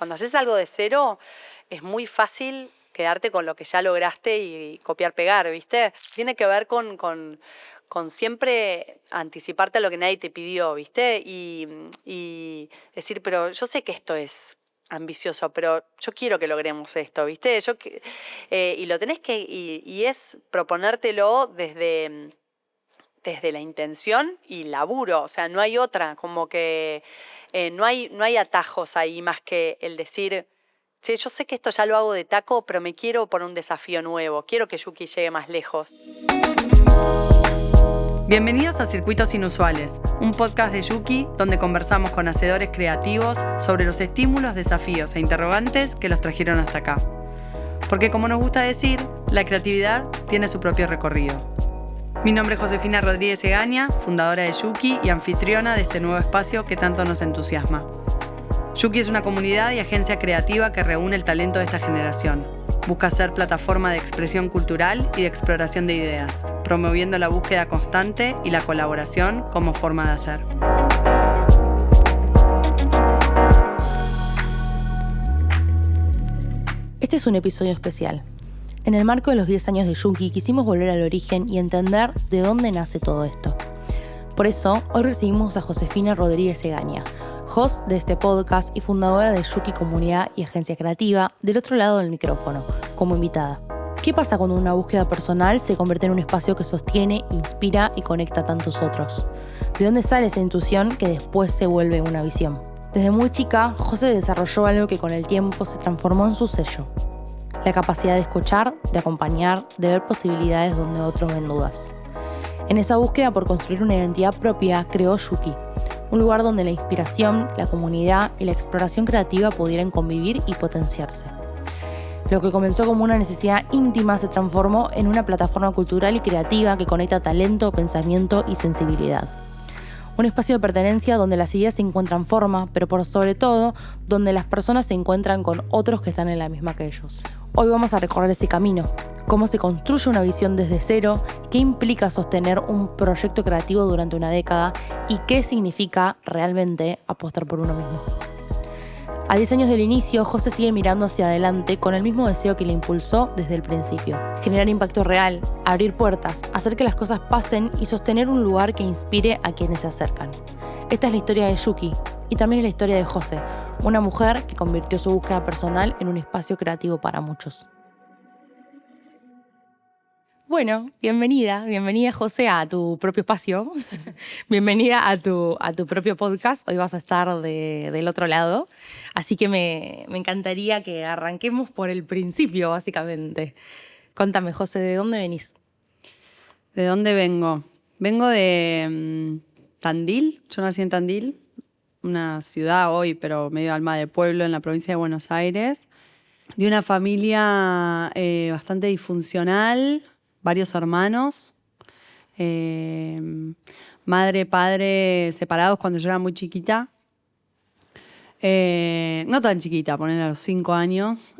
cuando haces algo de cero, es muy fácil quedarte con lo que ya lograste y copiar-pegar, ¿viste? Tiene que ver con siempre anticiparte a lo que nadie te pidió, ¿viste? Y decir, pero yo sé que esto es ambicioso, pero yo quiero que logremos esto, ¿viste? Y lo tenés que, y es proponértelo desde la intención y laburo, o sea, no hay otra, como que no hay atajos ahí más que el decir, che, yo sé que esto ya lo hago de taco, pero me quiero poner un desafío nuevo, quiero que Yuki llegue más lejos. Bienvenidos a Circuitos Inusuales, un podcast de Yuki donde conversamos con hacedores creativos sobre los estímulos, desafíos e interrogantes que los trajeron hasta acá. Porque como nos gusta decir, la creatividad tiene su propio recorrido. Mi nombre es Josefina Rodríguez Egaña, fundadora de Yuki y anfitriona de este nuevo espacio que tanto nos entusiasma. Yuki es una comunidad y agencia creativa que reúne el talento de esta generación. Busca ser plataforma de expresión cultural y de exploración de ideas, promoviendo la búsqueda constante y la colaboración como forma de hacer. Este es un episodio especial. En el marco de los 10 años de Yuki quisimos volver al origen y entender de dónde nace todo esto. Por eso, hoy recibimos a Josefina Rodríguez Egaña, host de este podcast y fundadora de Yuki Comunidad y Agencia Creativa, del otro lado del micrófono, como invitada. ¿Qué pasa cuando una búsqueda personal se convierte en un espacio que sostiene, inspira y conecta a tantos otros? ¿De dónde sale esa intuición que después se vuelve una visión? Desde muy chica, José desarrolló algo que con el tiempo se transformó en su sello. La capacidad de escuchar, de acompañar, de ver posibilidades donde otros ven dudas. En esa búsqueda por construir una identidad propia, creó Yuki, un lugar donde la inspiración, la comunidad y la exploración creativa pudieran convivir y potenciarse. Lo que comenzó como una necesidad íntima se transformó en una plataforma cultural y creativa que conecta talento, pensamiento y sensibilidad. Un espacio de pertenencia donde las ideas se encuentran forma, pero por sobre todo, donde las personas se encuentran con otros que están en la misma que ellos. Hoy vamos a recorrer ese camino, cómo se construye una visión desde cero, qué implica sostener un proyecto creativo durante una década y qué significa realmente apostar por uno mismo. A 10 años del inicio, José sigue mirando hacia adelante con el mismo deseo que le impulsó desde el principio. Generar impacto real, abrir puertas, hacer que las cosas pasen y sostener un lugar que inspire a quienes se acercan. Esta es la historia de Yuki y también es la historia de José, una mujer que convirtió su búsqueda personal en un espacio creativo para muchos. Bueno, bienvenida José a tu propio espacio, bienvenida a tu propio podcast, hoy vas a estar del otro lado, así que me encantaría que arranquemos por el principio básicamente. Contame José, ¿de dónde venís? ¿De dónde vengo? Vengo de Tandil, yo nací en Tandil, una ciudad hoy, pero medio alma de pueblo en la provincia de Buenos Aires, de una familia bastante disfuncional, varios hermanos, madre, padre separados cuando yo era muy chiquita, no tan chiquita, poner a los 5 años.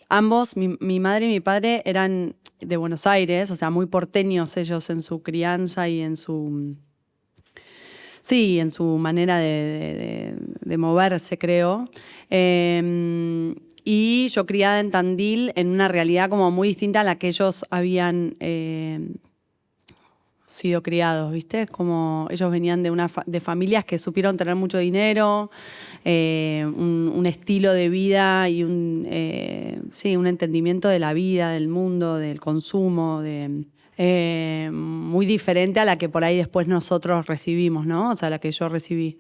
Ambos, mi madre y mi padre, eran de Buenos Aires, o sea, muy porteños ellos en su crianza y en su manera de moverse, creo. Y yo criada en Tandil en una realidad como muy distinta a la que ellos habían sido criados, ¿viste? Como ellos venían de familias que supieron tener mucho dinero, un estilo de vida y un entendimiento de la vida, del mundo, del consumo, muy diferente a la que por ahí después nosotros recibimos, ¿no? O sea, la que yo recibí.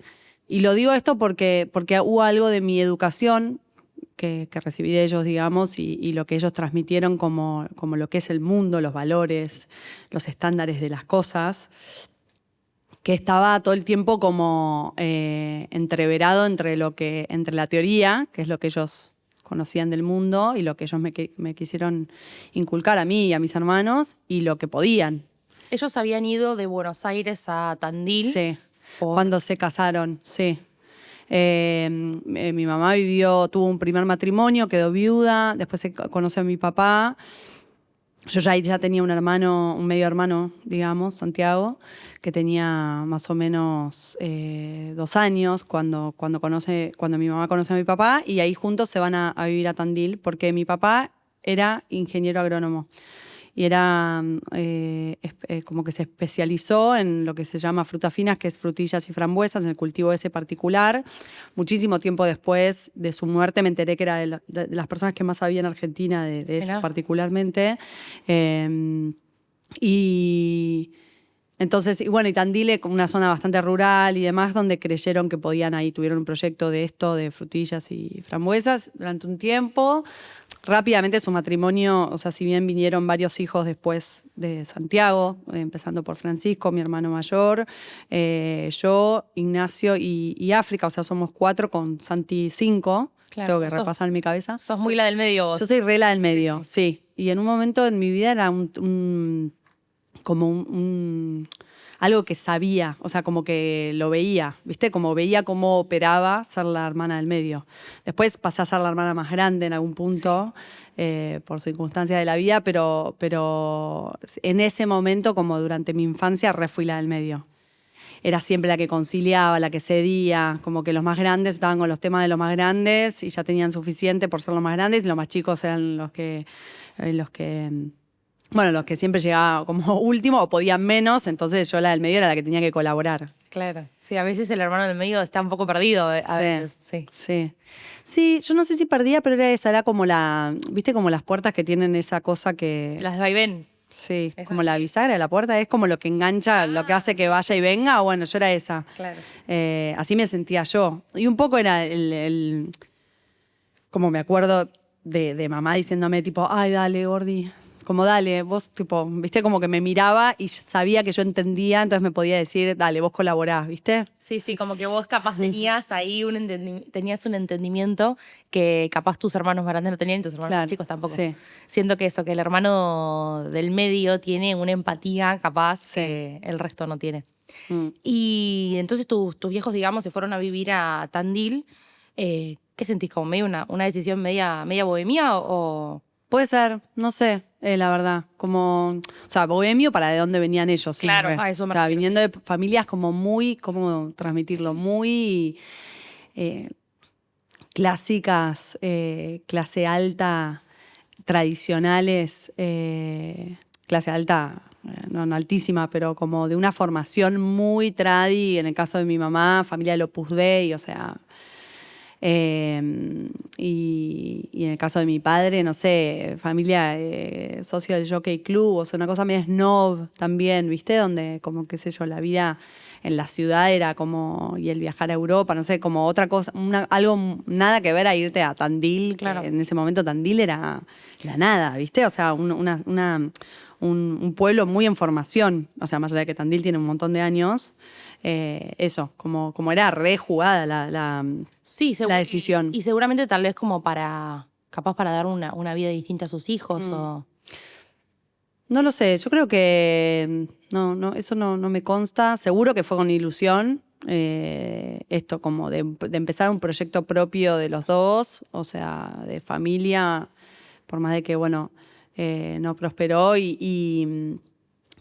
Y lo digo esto porque hubo algo de mi educación que recibí de ellos, digamos, y lo que ellos transmitieron como lo que es el mundo, los valores, los estándares de las cosas, que estaba todo el tiempo como entreverado entre la teoría, que es lo que ellos conocían del mundo, y lo que ellos me quisieron inculcar a mí y a mis hermanos, y lo que podían. Ellos habían ido de Buenos Aires a Tandil. Sí, cuando se casaron, sí. Mi mamá tuvo un primer matrimonio, quedó viuda, después se conoció a mi papá Yo ya tenía un hermano, un medio hermano, digamos, Santiago, que tenía más o menos 2 años cuando mi mamá conoce a mi papá, y ahí juntos se van a vivir a Tandil, porque mi papá era ingeniero agrónomo y era como que se especializó en lo que se llama frutas finas, que es frutillas y frambuesas, en el cultivo ese particular. Muchísimo tiempo después de su muerte me enteré que era de las personas que más sabía en Argentina de eso particularmente. Y entonces, y bueno, y Tandil es una zona bastante rural y demás, donde creyeron que podían, ahí tuvieron un proyecto de esto, de frutillas y frambuesas durante un tiempo. Rápidamente su matrimonio, o sea, si bien vinieron varios hijos después de Santiago, empezando por Francisco, mi hermano mayor, yo, Ignacio y África, o sea, somos 4 con Santi 5. Claro, tengo que repasar en mi cabeza. Sos muy la del medio vos. Yo soy re la del medio, sí. Y en un momento en mi vida era algo que sabía, o sea, como que lo veía, ¿viste? Como veía cómo operaba ser la hermana del medio. Después pasé a ser la hermana más grande en algún punto, por circunstancias de la vida, pero en ese momento, como durante mi infancia, fui la del medio. Era siempre la que conciliaba, la que cedía, como que los más grandes estaban con los temas de los más grandes y ya tenían suficiente por ser los más grandes, y los más chicos eran los que siempre llegaban como último o podían menos, entonces yo la del medio era la que tenía que colaborar. Claro. Sí, a veces el hermano del medio está un poco perdido, a veces. Sí, yo no sé si perdía, pero era como ¿viste? Como las puertas que tienen esa cosa que... Las de vaivén. Sí, esa, como la bisagra de la puerta, es como lo que engancha, lo que hace que vaya y venga. Bueno, yo era esa. Claro. Así me sentía yo. Y un poco era como me acuerdo de mamá diciéndome tipo, ay, dale, Gordi, como dale, vos tipo, viste, como que me miraba y sabía que yo entendía, entonces me podía decir, dale, vos colaborás, ¿viste? Sí, como que vos capaz tenías ahí tenías un entendimiento que capaz tus hermanos grandes no tenían y tus hermanos chicos tampoco. Sí. Siento que que el hermano del medio tiene una empatía capaz que el resto no tiene. Y entonces tus viejos, digamos, se fueron a vivir a Tandil. ¿Qué sentís? ¿Como medio una decisión media bohemia o...? Puede ser, no sé, la verdad. Como, o sea, bohemio para de dónde venían ellos. Sí, claro, a eso me refiero, viniendo de familias como muy, ¿cómo transmitirlo? Muy clásicas, clase alta, tradicionales, clase alta, no altísima, pero como de una formación muy tradi, en el caso de mi mamá, familia del Opus Dei, o sea... y en el caso de mi padre, no sé, familia socio del Jockey Club, o sea, una cosa medio snob también, ¿viste? Donde, como, qué sé yo, la vida en la ciudad era como, y el viajar a Europa, no sé, como otra cosa, algo nada que ver a irte a Tandil, claro. Que en ese momento Tandil era la nada, ¿viste? O sea, un pueblo muy en formación, o sea, más allá de que Tandil tiene un montón de años. Eso, como era re jugada la decisión. Y seguramente tal vez como capaz para dar una vida distinta a sus hijos o... No lo sé, yo creo que no, eso no me consta. Seguro que fue con ilusión, esto como de empezar un proyecto propio de los dos, o sea, de familia, por más de que, bueno, no prosperó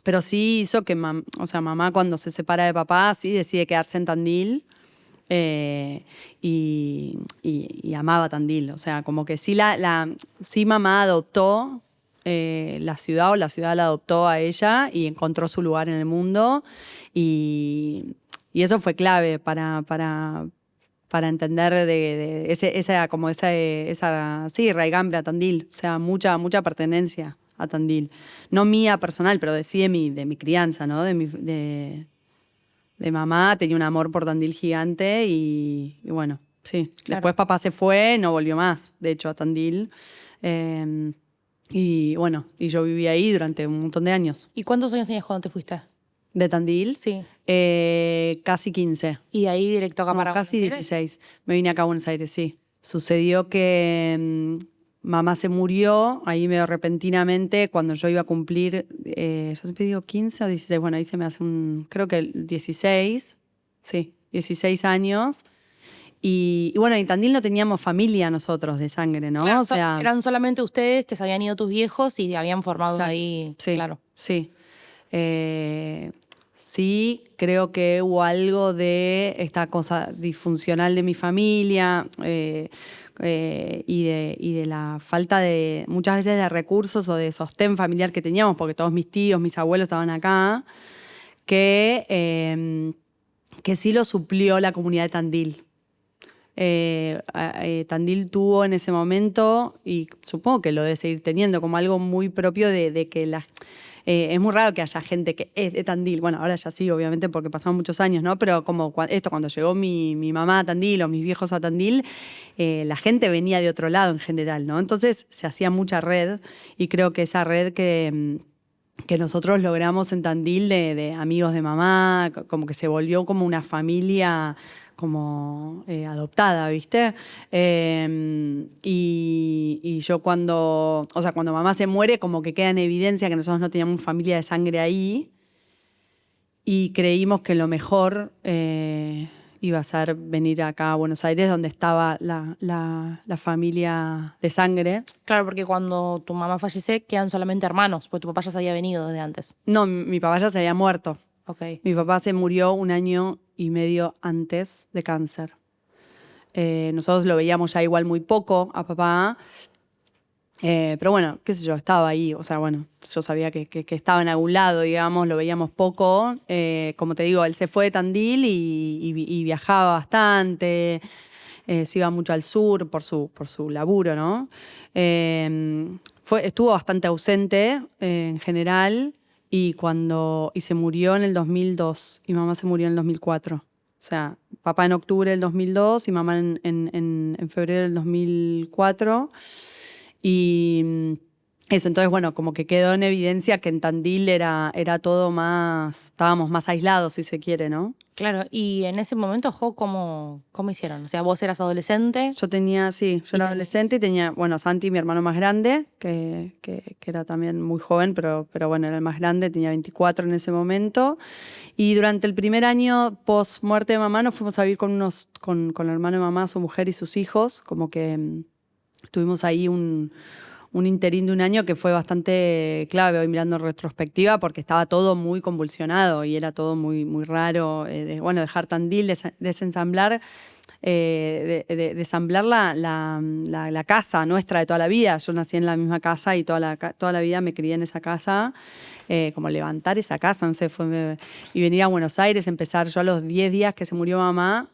pero sí hizo que mamá cuando se separa de papá sí decide quedarse en Tandil y amaba Tandil. O sea, como que sí, sí mamá adoptó la ciudad, o la ciudad la adoptó a ella y encontró su lugar en el mundo. Y eso fue clave para entender esa raigambre a Tandil. O sea, mucha pertenencia a Tandil. No mía personal, pero de mi crianza, ¿no? De mamá, tenía un amor por Tandil gigante y bueno, sí. Claro. Después papá se fue, no volvió más, de hecho, a Tandil. Y bueno, y yo viví ahí durante un montón de años. ¿Y cuántos años tenías cuando te fuiste? ¿De Tandil? Sí. Casi 15. ¿Y ahí directo acá para casi 16. Me vine acá a Buenos Aires, sí. Sucedió que... mamá se murió ahí medio repentinamente cuando yo iba a cumplir, yo siempre digo 15 o 16, bueno, ahí se me hace creo que 16, sí, 16 años. Y bueno, en Tandil no teníamos familia nosotros de sangre, ¿no? Claro, o sea, eran solamente ustedes que se habían ido tus viejos y habían formado exacto. ahí, Sí, claro. sí. Sí, creo que hubo algo de esta cosa disfuncional de mi familia y de la falta de, muchas veces, de recursos o de sostén familiar que teníamos, porque todos mis tíos, mis abuelos estaban acá, que sí lo suplió la comunidad de Tandil. Tandil tuvo en ese momento, y supongo que lo debe seguir teniendo, como algo muy propio de que es muy raro que haya gente que es de Tandil. Bueno, ahora ya sí, obviamente, porque pasaron muchos años, ¿no? Pero como cuando llegó mi mamá a Tandil o mis viejos a Tandil, la gente venía de otro lado en general, ¿no? Entonces se hacía mucha red, y creo que esa red que nosotros logramos en Tandil de amigos de mamá, como que se volvió como una familia como adoptada, ¿viste? Y yo cuando mamá se muere, como que queda en evidencia que nosotros no teníamos familia de sangre ahí, y creímos que lo mejor iba a ser venir acá a Buenos Aires, donde estaba la familia de sangre. Claro, porque cuando tu mamá fallece quedan solamente hermanos, porque tu papá ya se había venido desde antes. No, mi papá ya se había muerto. Okay. Mi papá se murió 1 año y medio antes de cáncer. Nosotros lo veíamos ya igual muy poco a papá, pero bueno, qué sé yo, estaba ahí. O sea, bueno, yo sabía que estaba en algún lado, digamos, lo veíamos poco. Como te digo, él se fue de Tandil y viajaba bastante. Se iba mucho al sur por su laburo, ¿no? Estuvo bastante ausente en general. Y se murió en el 2002 y mamá se murió en el 2004. O sea, papá en octubre del 2002 y mamá en febrero del 2004. Y eso, entonces, bueno, como que quedó en evidencia que en Tandil era todo más, estábamos más aislados, si se quiere, ¿no? Claro, y en ese momento, Jo, ¿cómo hicieron? O sea, vos eras adolescente. Yo era adolescente y tenía, bueno, Santi, mi hermano más grande, que era también muy joven, pero bueno, era el más grande, tenía 24 en ese momento. Y durante el primer año post muerte de mamá nos fuimos a vivir con el hermano de mamá, su mujer y sus hijos, como que tuvimos ahí un interín de 1 año que fue bastante clave hoy mirando en retrospectiva, porque estaba todo muy convulsionado y era todo muy, muy raro. Dejar Tandil, desensamblar, desamblar la casa nuestra de toda la vida. Yo nací en la misma casa y toda la vida me crié en esa casa. Como levantar esa casa, no sé, y venir a Buenos Aires, empezar yo a los 10 días que se murió mamá.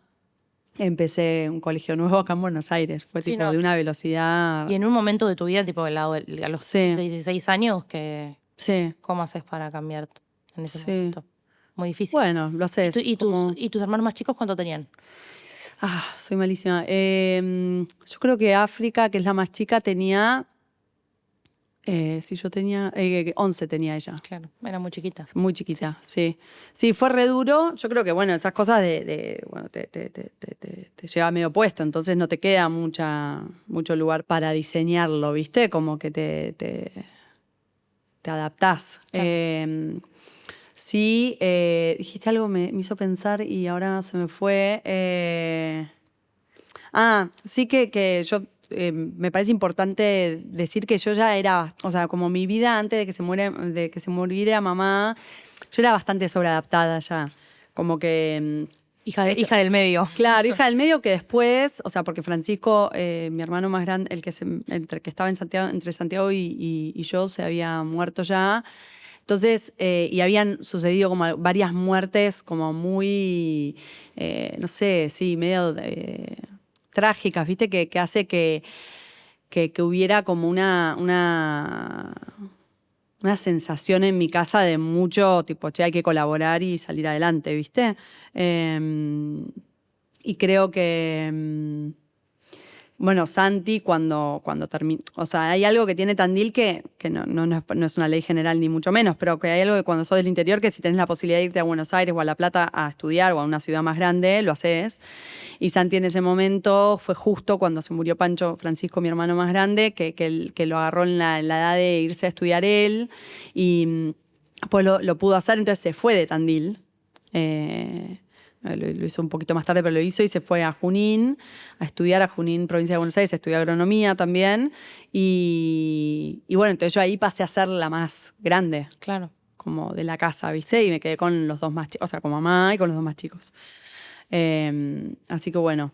Empecé un colegio nuevo acá en Buenos Aires. Fue Sí, tipo no. de una velocidad. Y en un momento de tu vida, tipo a los Sí. 16 años, Sí. ¿cómo haces para cambiar en ese Sí. momento? Muy difícil. Bueno, lo haces. ¿Y tus hermanos más chicos cuánto tenían? Soy malísima. Yo creo que África, que es la más chica, tenía... si yo tenía... 11 tenía ella. Claro, era muy chiquita. Muy chiquita, sí. Sí, fue re duro. Yo creo que, bueno, esas cosas bueno, te lleva medio puesto, entonces no te queda mucho lugar para diseñarlo, ¿viste? Como que te adaptás. Claro. Sí, dijiste algo, me hizo pensar y ahora se me fue. Sí que yo... me parece importante decir que yo ya era, o sea, como mi vida antes de que se muriera mamá, yo era bastante sobreadaptada ya. Como que... Hija del medio. Claro, hija del medio, que después, o sea, porque Francisco, mi hermano más grande, el que estaba en Santiago, entre Santiago y yo, se había muerto ya. Entonces, y habían sucedido como varias muertes como muy, no sé, sí, medio trágicas, ¿viste? Que hace que hubiera como una sensación en mi casa de mucho, tipo, che, hay que colaborar y salir adelante, ¿viste? Y creo que... Bueno, Santi, cuando termina... O sea, hay algo que tiene Tandil que no es una ley general ni mucho menos, pero que hay algo que cuando sos del interior, que si tenés la posibilidad de irte a Buenos Aires o a La Plata a estudiar o a una ciudad más grande, lo haces. Y Santi en ese momento fue justo cuando se murió Pancho Francisco, mi hermano más grande, que lo agarró en la edad de irse a estudiar él. Y pues lo pudo hacer, entonces se fue de Tandil. lo hizo un poquito más tarde, pero lo hizo y se fue a Junín, a estudiar a Junín, provincia de Buenos Aires, estudió agronomía también. Y bueno, entonces yo ahí pasé a ser la más grande. Claro. Como de la casa, ¿viste? Y me quedé con los dos más chicos, o sea, con mamá y con los dos más chicos. Así que bueno,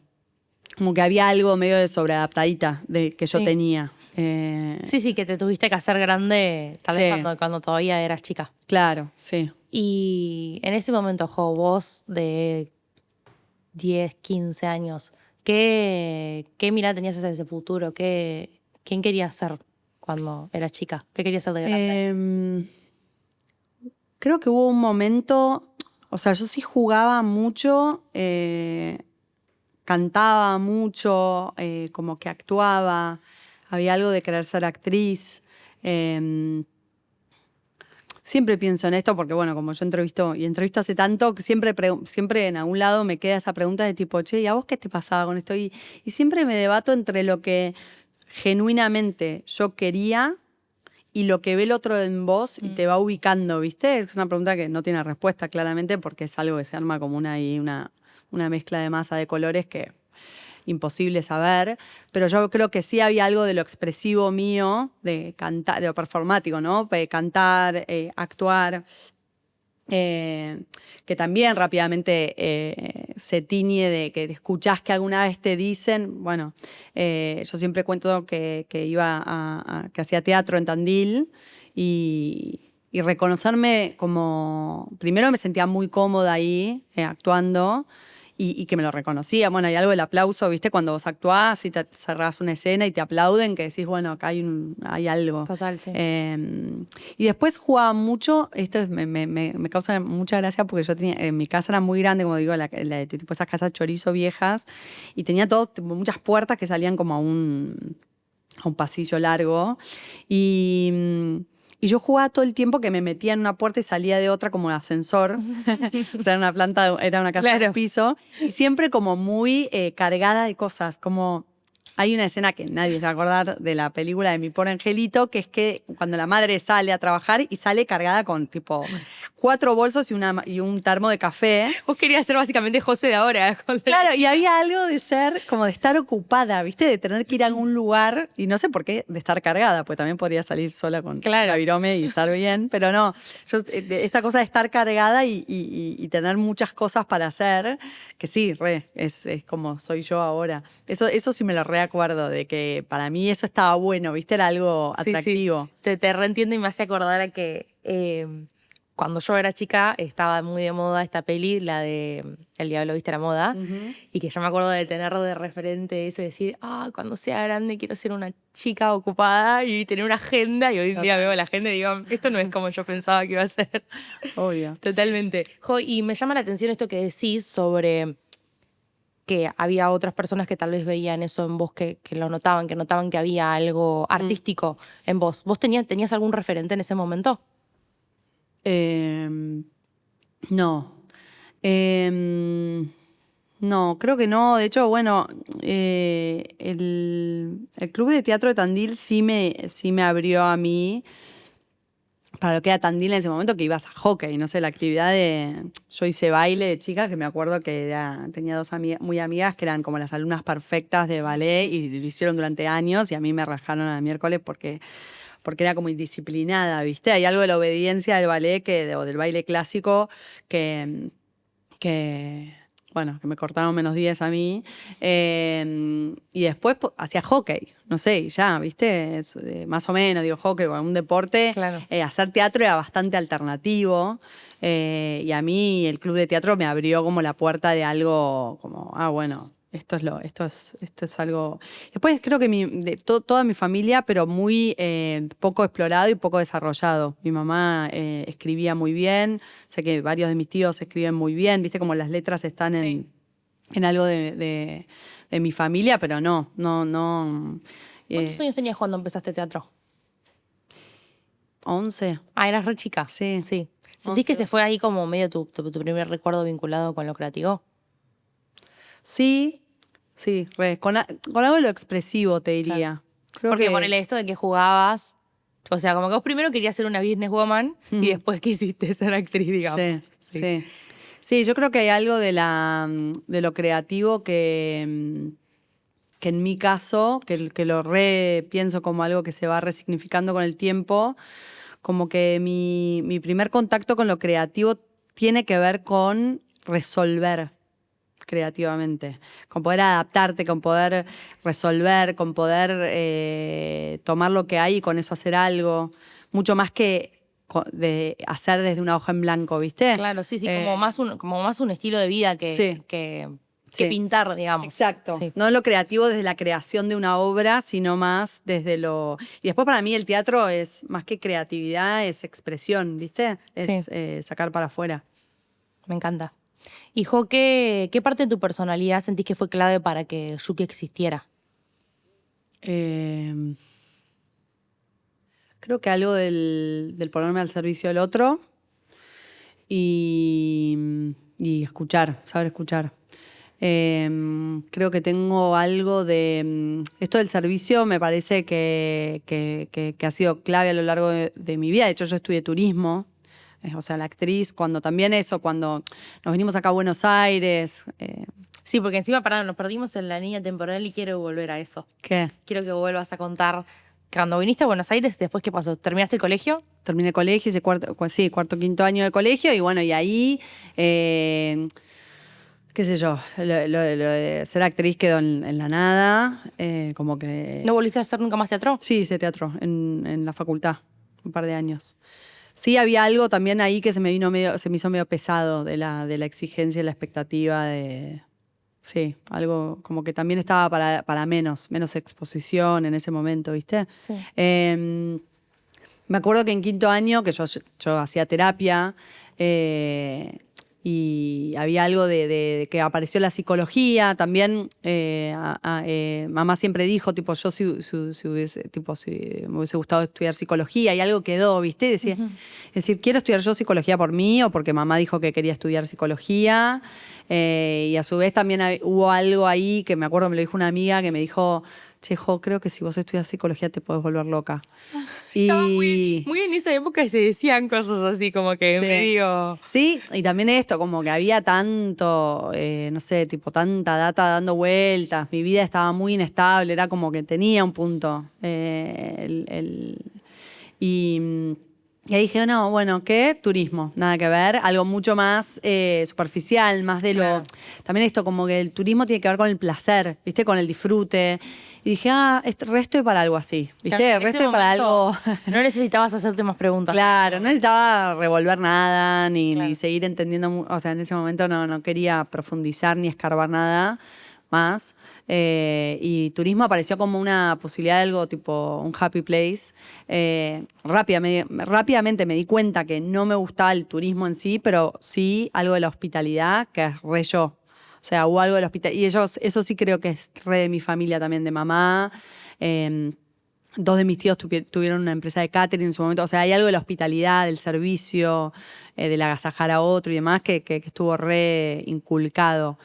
como que había algo medio de sobreadaptadita que yo tenía. Sí, que te tuviste que hacer grande tal vez cuando todavía eras chica. Claro, sí. Y en ese momento, vos de 10, 15 años, ¿qué mirada tenías hacia ese futuro? ¿Quién querías ser cuando eras chica? ¿Qué querías ser de grande? Creo que hubo un momento, o sea, yo sí jugaba mucho, cantaba mucho, como que actuaba, había algo de querer ser actriz. Siempre pienso en esto porque, bueno, como yo entrevisto hace tanto, que siempre en algún lado me queda esa pregunta de tipo, che, ¿y a vos qué te pasaba con esto? Y siempre me debato entre lo que genuinamente yo quería y lo que ve el otro en vos y te va ubicando, ¿viste? Es una pregunta que no tiene respuesta claramente porque es algo que se arma como una mezcla de masa de colores que imposible saber, pero yo creo que sí había algo de lo expresivo mío, de cantar, de lo performático, ¿no? Cantar, actuar, que también rápidamente se tiñe de que escuchás que alguna vez te dicen, bueno, yo siempre cuento que que hacía teatro en Tandil y reconocerme como, primero me sentía muy cómoda ahí actuando, y que me lo reconocía. Bueno, hay algo del aplauso, ¿viste? Cuando vos actuás y te cerrás una escena y te aplauden, que decís, bueno, acá hay algo. Total, sí. Y después jugaba mucho, esto me causa mucha gracia porque yo tenía, mi casa era muy grande, como digo, tipo esas casas chorizo viejas, y tenía muchas puertas que salían como a un pasillo largo. Y yo jugaba todo el tiempo que me metía en una puerta y salía de otra como un ascensor. O sea, era una casa de piso. Y siempre como muy cargada de cosas. Como hay una escena que nadie se va a acordar de la película de Mi Pobre Angelito, que es que cuando la madre sale a trabajar y sale cargada con tipo 4 bolsos y un termo de café. Vos querías ser básicamente José de ahora. Claro, y había algo de ser, como de estar ocupada, ¿viste? De tener que ir a algún lugar, y no sé por qué, de estar cargada, pues también podría salir sola con la virome y estar bien, pero no. Esta cosa de estar cargada y tener muchas cosas para hacer, que sí, es como soy yo ahora. Eso sí me lo reacuerdo, de que para mí eso estaba bueno, ¿viste? Era algo atractivo. Sí. Te reentiendo y me hace acordar a que cuando yo era chica estaba muy de moda esta peli, la de El Diablo Viste la Moda, y que yo me acuerdo de tener de referente eso y decir, cuando sea grande quiero ser una chica ocupada y tener una agenda, y hoy en día veo la agenda y digo, esto no es como yo pensaba que iba a ser. Obvio. Totalmente. Sí. Y me llama la atención esto que decís sobre que había otras personas que tal vez veían eso en vos, que lo notaban, que había algo artístico en vos. ¿Vos tenías algún referente en ese momento? No. No, creo que no. De hecho, bueno, el Club de Teatro de Tandil sí me abrió a mí para lo que era Tandil en ese momento, que ibas a hockey, no sé, la actividad de... Yo hice baile de chicas, que me acuerdo que tenía 2 muy amigas que eran como las alumnas perfectas de ballet y lo hicieron durante años, y a mí me rajaron a miércoles porque era como indisciplinada, ¿viste? Hay algo de la obediencia del ballet o del baile clásico que bueno, que me cortaron menos 10 a mí. Y después hacía hockey, no sé, y ya, ¿viste? Más o menos, digo, hockey o algún deporte. Claro. Hacer teatro era bastante alternativo. Y a mí el club de teatro me abrió como la puerta de algo como, bueno, esto es algo... Después creo que toda mi familia, pero muy poco explorado y poco desarrollado. Mi mamá escribía muy bien, sé que varios de mis tíos escriben muy bien, viste como las letras están en algo de mi familia, pero no. ¿Cuántos años tenías cuando empezaste teatro? 11. Eras re chica. Sí. ¿Sentís que se fue ahí como medio tu primer recuerdo vinculado con lo creativo? Sí, con algo de lo expresivo, te diría. Claro. Porque ponele esto de que jugabas, o sea, como que vos primero querías ser una businesswoman y después quisiste ser actriz, digamos. Sí, yo creo que hay algo de lo creativo que en mi caso, que lo pienso como algo que se va resignificando con el tiempo, como que mi primer contacto con lo creativo tiene que ver con resolver creativamente, con poder adaptarte, con poder resolver, con poder tomar lo que hay y con eso hacer algo, mucho más que de hacer desde una hoja en blanco, ¿viste? Claro, sí, como más un estilo de vida Sí. que Sí. pintar, digamos. Exacto. Sí. No lo creativo desde la creación de una obra, sino más desde lo... Y después para mí el teatro es más que creatividad, es expresión, ¿viste? Es sacar para afuera. Me encanta. Hijo, ¿qué parte de tu personalidad sentís que fue clave para que Yuki existiera? Creo que algo del ponerme al servicio del otro y escuchar, saber escuchar. Creo que tengo algo de... Esto del servicio me parece que ha sido clave a lo largo de mi vida. De hecho, yo estudié turismo. O sea, la actriz, cuando nos vinimos acá a Buenos Aires. Sí, porque encima, nos perdimos en La Niña Temporal y quiero volver a eso. ¿Qué? Quiero que vuelvas a contar. Cuando viniste a Buenos Aires, ¿después qué pasó? ¿Terminaste el colegio? Terminé colegio, hice cuarto, quinto año de colegio y bueno, y ahí, qué sé yo, lo de ser actriz quedó en la nada, como que... ¿No volviste a hacer nunca más teatro? Sí, hice teatro en la facultad, un par de años. Sí, había algo también ahí que se me hizo medio pesado de la exigencia y la expectativa de... Sí, algo como que también estaba para menos exposición en ese momento, ¿viste? Sí. Me acuerdo que en quinto año, que yo hacía terapia, y había algo de que apareció la psicología. También mamá siempre dijo, tipo, yo si me hubiese gustado estudiar psicología, y algo quedó, ¿viste? Decía, es decir, quiero estudiar yo psicología por mí o porque mamá dijo que quería estudiar psicología. Y a su vez también hubo algo ahí que me acuerdo, me lo dijo una amiga que me dijo, che, Jo, creo que si vos estudias psicología te podés volver loca. Estaba muy en esa época se decían cosas así, como que medio... Sí, y también esto, como que había tanto, no sé, tipo tanta data dando vueltas, mi vida estaba muy inestable, era como que tenía un punto. Y ahí dije, no, bueno, ¿qué? Turismo, nada que ver, algo mucho más superficial, más de lo... También esto, como que el turismo tiene que ver con el placer, ¿viste? Con el disfrute. Y dije, resto es para algo así, ¿viste? Claro, Resto es para algo... No necesitabas hacerte más preguntas. Claro, no necesitaba revolver nada, ni seguir entendiendo, o sea, en ese momento no quería profundizar ni escarbar nada más. Y turismo apareció como una posibilidad de algo tipo un happy place. Rápidamente me di cuenta que no me gustaba el turismo en sí, pero sí algo de la hospitalidad, que es re yo. O sea, hubo algo de la hospitalidad. Y eso sí creo que es re de mi familia también, de mamá. Dos de mis tíos tuvieron una empresa de catering en su momento. O sea, hay algo de la hospitalidad, del servicio, del agasajar a otro y demás que estuvo re inculcado.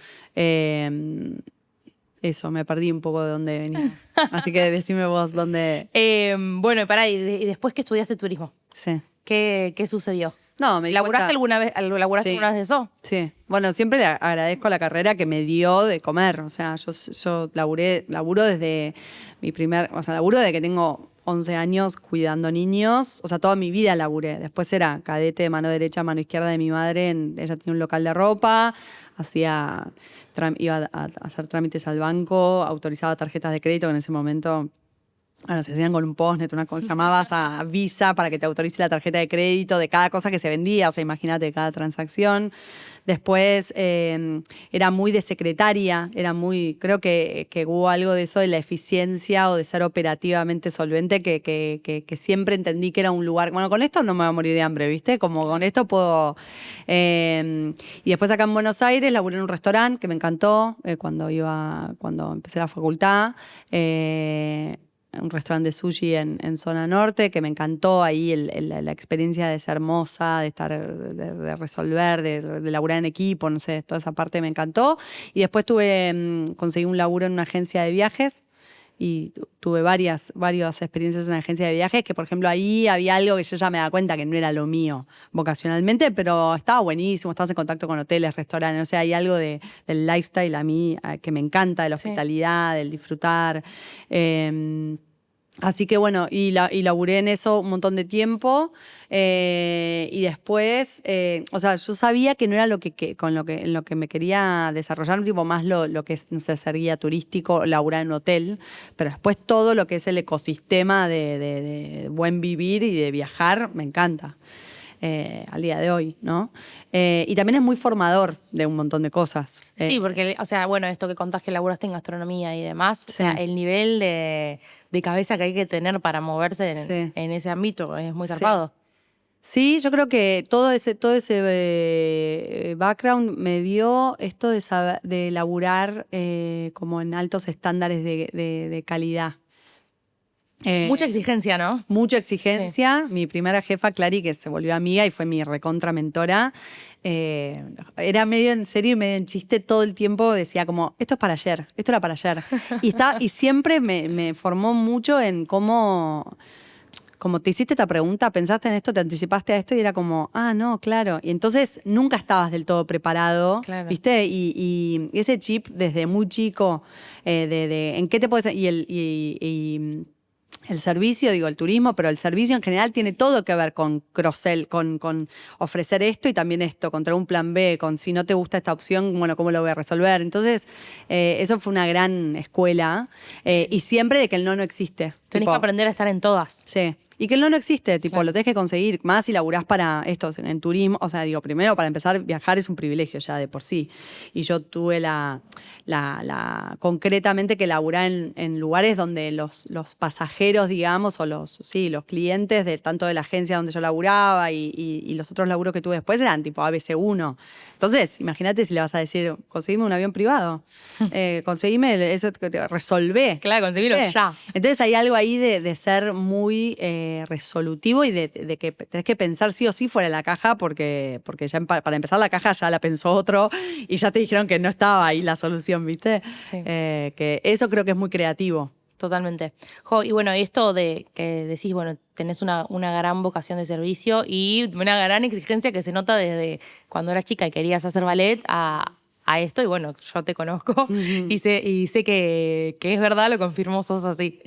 Eso, me perdí un poco de dónde venía. Así que decime vos dónde... Bueno, y después que estudiaste turismo, Sí. ¿Qué sucedió? No, me di ¿Laburaste cuenta... alguna vez de eso? Sí. Bueno, siempre le agradezco la carrera que me dio de comer. O sea, yo laburo desde laburo desde que tengo 11 años cuidando niños. O sea, toda mi vida laburé. Después era cadete de mano derecha, mano izquierda de mi madre. Ella tenía un local de ropa. Iba a hacer trámites al banco, autorizaba tarjetas de crédito, que en ese momento... Bueno, se hacían con un postnet, una cosa, llamabas a Visa para que te autorice la tarjeta de crédito de cada cosa que se vendía, o sea, imagínate cada transacción. Después era muy de secretaria, creo que hubo algo de eso de la eficiencia o de ser operativamente solvente que siempre entendí que era un lugar, bueno, con esto no me voy a morir de hambre, ¿viste? Como con esto puedo... y después acá en Buenos Aires laburé en un restaurante que me encantó cuando empecé la facultad. Un restaurante de sushi en zona norte, que me encantó ahí la experiencia de ser moza, de estar, de resolver, de laburar en equipo, no sé, toda esa parte me encantó. Y después conseguí un laburo en una agencia de viajes, y tuve varias experiencias en agencia de viajes, que por ejemplo ahí había algo que yo ya me daba cuenta que no era lo mío vocacionalmente, pero estaba buenísimo, estabas en contacto con hoteles, restaurantes, o sea, hay algo del lifestyle a mí que me encanta, de la hospitalidad, del disfrutar. Así que bueno, y laburé en eso un montón de tiempo y después, o sea, yo sabía que no era en lo que me quería desarrollar, tipo más lo que es, no sé, ser guía turístico, laburar en un hotel, pero después todo lo que es el ecosistema de buen vivir y de viajar, me encanta. Al día de hoy, ¿no? Y también es muy formador de un montón de cosas. Sí, porque, o sea, bueno, esto que contás que laburaste en gastronomía y demás, o sea, el nivel de cabeza que hay que tener para moverse en ese ámbito es muy zarpado. Sí, yo creo que todo ese background me dio esto de laburar como en altos estándares de calidad. Mucha exigencia, ¿no? Mucha exigencia. Sí. Mi primera jefa, Clary, que se volvió amiga y fue mi recontra mentora, era medio en serio y medio en chiste todo el tiempo. Decía como, esto es para ayer, esto era para ayer. Y siempre me formó mucho en cómo... Como te hiciste esta pregunta, pensaste en esto, te anticipaste a esto y era como, no, claro. Y entonces nunca estabas del todo preparado, claro. ¿Viste? Y ese chip desde muy chico, en qué te puedes... Y el servicio, digo, el turismo, pero el servicio en general tiene todo que ver con cross-sell, con ofrecer esto y también esto, contra un plan B, con si no te gusta esta opción, bueno, ¿cómo lo voy a resolver? Entonces, eso fue una gran escuela y siempre de que el no existe. Tenés que aprender a estar en todas. Sí. Y que el no existe, tipo, claro. Lo tenés que conseguir. Más si laburás para esto, en turismo. O sea, digo, primero, para empezar, viajar es un privilegio ya de por sí. Y yo tuve concretamente que laburar en lugares donde los pasajeros, digamos, o los clientes tanto de la agencia donde yo laburaba y los otros laburos que tuve después eran tipo ABC1. Entonces, imagínate si le vas a decir, conseguime un avión privado, conseguime eso, resolvé. Claro, conseguilo ya. Entonces hay algo ahí de ser muy resolutivo y de que tenés que pensar sí o sí fuera de la caja porque ya para empezar la caja ya la pensó otro y ya te dijeron que no estaba ahí la solución, ¿viste? Sí. Que eso creo que es muy creativo. Totalmente. Y bueno, esto de que decís, bueno, tenés una gran vocación de servicio y una gran exigencia que se nota desde cuando eras chica y querías hacer ballet a esto, y bueno, yo te conozco y sé que es verdad, lo confirmo, sos así.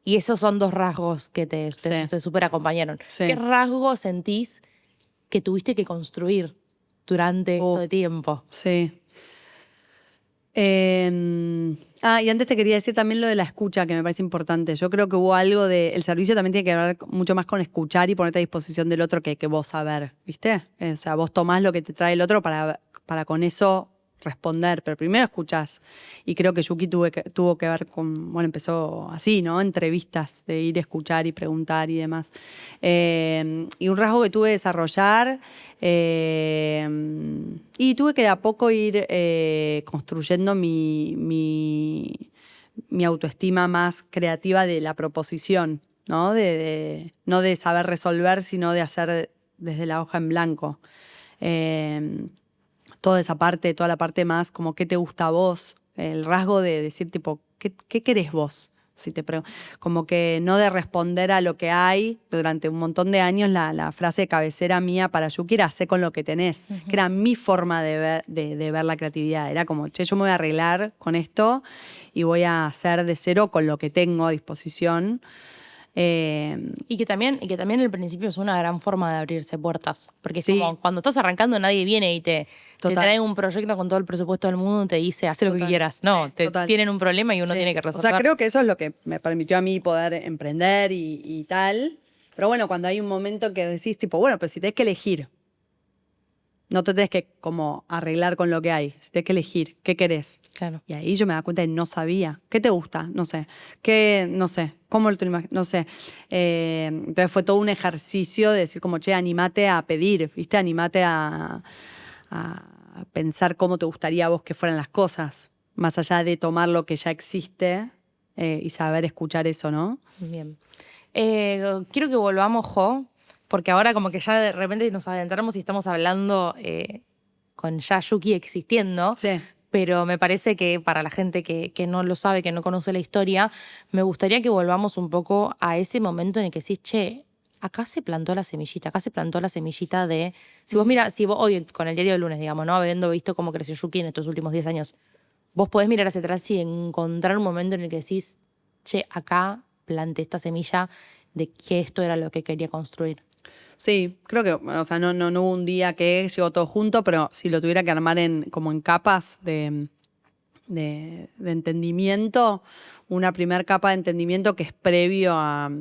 Y esos son dos rasgos que te súper acompañaron. Sí. ¿Qué rasgos sentís que tuviste que construir durante este tiempo? Sí. Y antes te quería decir también lo de la escucha, que me parece importante. Yo creo que hubo algo el servicio también tiene que ver mucho más con escuchar y ponerte a disposición del otro que vos saber, ¿viste? O sea, vos tomás lo que te trae el otro para con eso responder, pero primero escuchás. Y creo que Yuki tuvo que ver con, bueno, empezó así, ¿no? Entrevistas, de ir a escuchar y preguntar y demás. Y un rasgo que tuve que desarrollar, y tuve que de a poco ir construyendo mi autoestima más creativa de la proposición, ¿no? No de saber resolver, sino de hacer desde la hoja en blanco. Toda la parte más como qué te gusta a vos, el rasgo de decir tipo, ¿qué querés vos? Si te como que no de responder a lo que hay. Durante un montón de años la frase de cabecera mía para Yuki era hacé con lo que tenés, que era mi forma de ver la creatividad. Era como, che, yo me voy a arreglar con esto y voy a hacer de cero con lo que tengo a disposición. Y que también al principio es una gran forma de abrirse puertas, porque es como cuando estás arrancando nadie viene y te trae un proyecto con todo el presupuesto del mundo y te dice haz lo que quieras. No, tienen un problema y uno tiene que resolver. O sea, creo que eso es lo que me permitió a mí poder emprender y tal. Pero bueno, cuando hay un momento que decís tipo, bueno, pero si tenés que elegir, no te tenés que como arreglar con lo que hay. Si tenés que elegir, ¿qué querés? Claro. Y ahí yo me daba cuenta de no sabía. ¿Qué te gusta? No sé. No sé. ¿Cómo lo te imaginas? No sé. Entonces fue todo un ejercicio de decir como, che, animate a pedir, ¿viste? Animate a pensar cómo te gustaría a vos que fueran las cosas. Más allá de tomar lo que ya existe y saber escuchar eso, ¿no? Bien. Quiero que volvamos, Jo, porque ahora como que ya de repente nos adentramos y estamos hablando con ya Yuki existiendo. Sí. pero me parece que para la gente que no lo sabe, que no conoce la historia, me gustaría que volvamos un poco a ese momento en el que decís, che, acá se plantó la semillita de... Si vos hoy con el diario del lunes, digamos, ¿no? Habiendo visto cómo creció Yuki en estos últimos 10 años, vos podés mirar hacia atrás y encontrar un momento en el que decís, che, acá planté esta semilla de que esto era lo que quería construir. Sí, creo que, o sea, no hubo un día que llegó todo junto, pero si lo tuviera que armar como en capas de entendimiento, una primera capa de entendimiento que es previo a...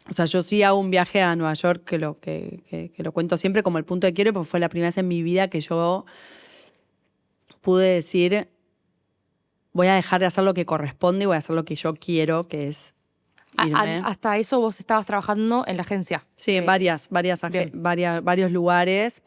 O sea, yo sí hago un viaje a Nueva York que lo cuento siempre como el punto de quiebre, porque fue la primera vez en mi vida que yo pude decir, voy a dejar de hacer lo que corresponde y voy a hacer lo que yo quiero, que es irme. Hasta eso vos estabas trabajando en la agencia. Sí, en varios lugares.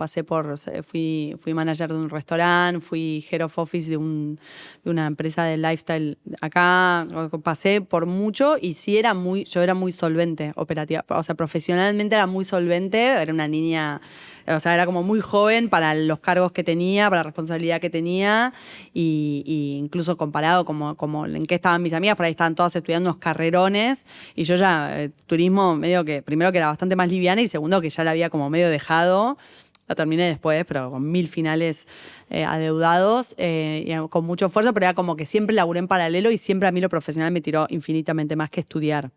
Fui manager de un restaurante, fui head of office de una empresa de lifestyle acá. Pasé por mucho y sí yo era muy solvente operativa. O sea, profesionalmente era muy solvente. Era una niña, o sea, era como muy joven para los cargos que tenía, para la responsabilidad que tenía. Y incluso comparado como en qué estaban mis amigas, por ahí estaban todas estudiando unos carrerones. Y yo ya, turismo medio que, primero que era bastante más liviana y segundo que ya la había como medio dejado. La terminé después, pero con 1000 finales adeudados y con mucho esfuerzo, pero era como que siempre laburé en paralelo y siempre a mí lo profesional me tiró infinitamente más que estudiar.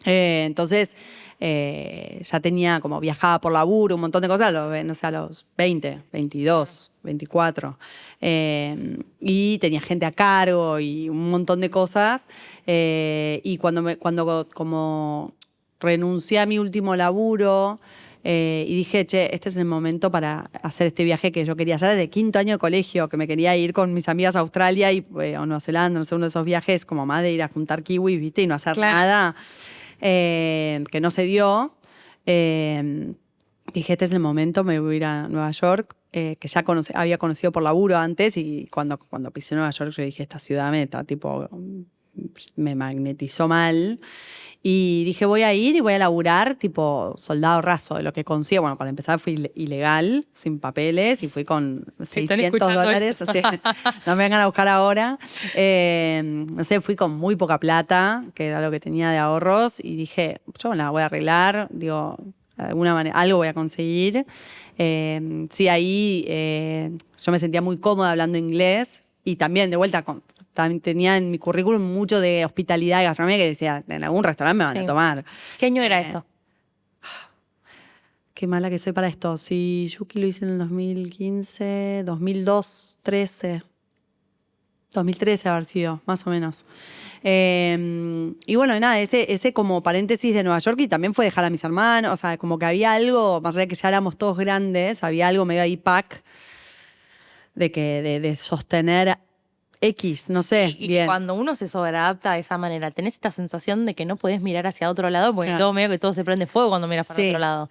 Entonces, ya tenía como viajaba por laburo, un montón de cosas, no sé, a los 20, 22, 24. Y tenía gente a cargo y un montón de cosas. Y cuando como renuncié a mi último laburo y dije, che, este es el momento para hacer este viaje que yo quería hacer desde quinto año de colegio, que me quería ir con mis amigas a Australia o Nueva Zelanda, no sé, uno de esos viajes como más de ir a juntar kiwis, ¿viste? Y no hacer nada. Que no se dio. Dije, este es el momento, me voy a ir a Nueva York, que ya había conocido por laburo antes y cuando pisé Nueva York yo dije, esta ciudad me magnetizó mal. Y dije, voy a ir y voy a laburar tipo soldado raso de lo que consigo. Bueno, para empezar fui ilegal, sin papeles, y fui con $600. O sea, no me vengan a buscar ahora. No sé, fui con muy poca plata, que era lo que tenía de ahorros, y dije, yo me la voy a arreglar, digo, de alguna manera, algo voy a conseguir. Sí, ahí yo me sentía muy cómoda hablando inglés, y también de vuelta también tenía en mi currículum mucho de hospitalidad y gastronomía que decía, en algún restaurante me van a tomar. ¿Qué año era esto? Qué mala que soy para esto. Sí, Yuki lo hice en el 2015, 2002, 13. 2013 haber sido, más o menos. Y bueno, nada, ese como paréntesis de Nueva York y también fue dejar a mis hermanos, o sea, como que había algo, más allá de que ya éramos todos grandes, había algo medio ahí de sostener X, no sé. Y bien. Cuando uno se sobreadapta de esa manera, tenés esta sensación de que no podés mirar hacia otro lado porque todo medio que todo se prende fuego cuando miras para otro lado.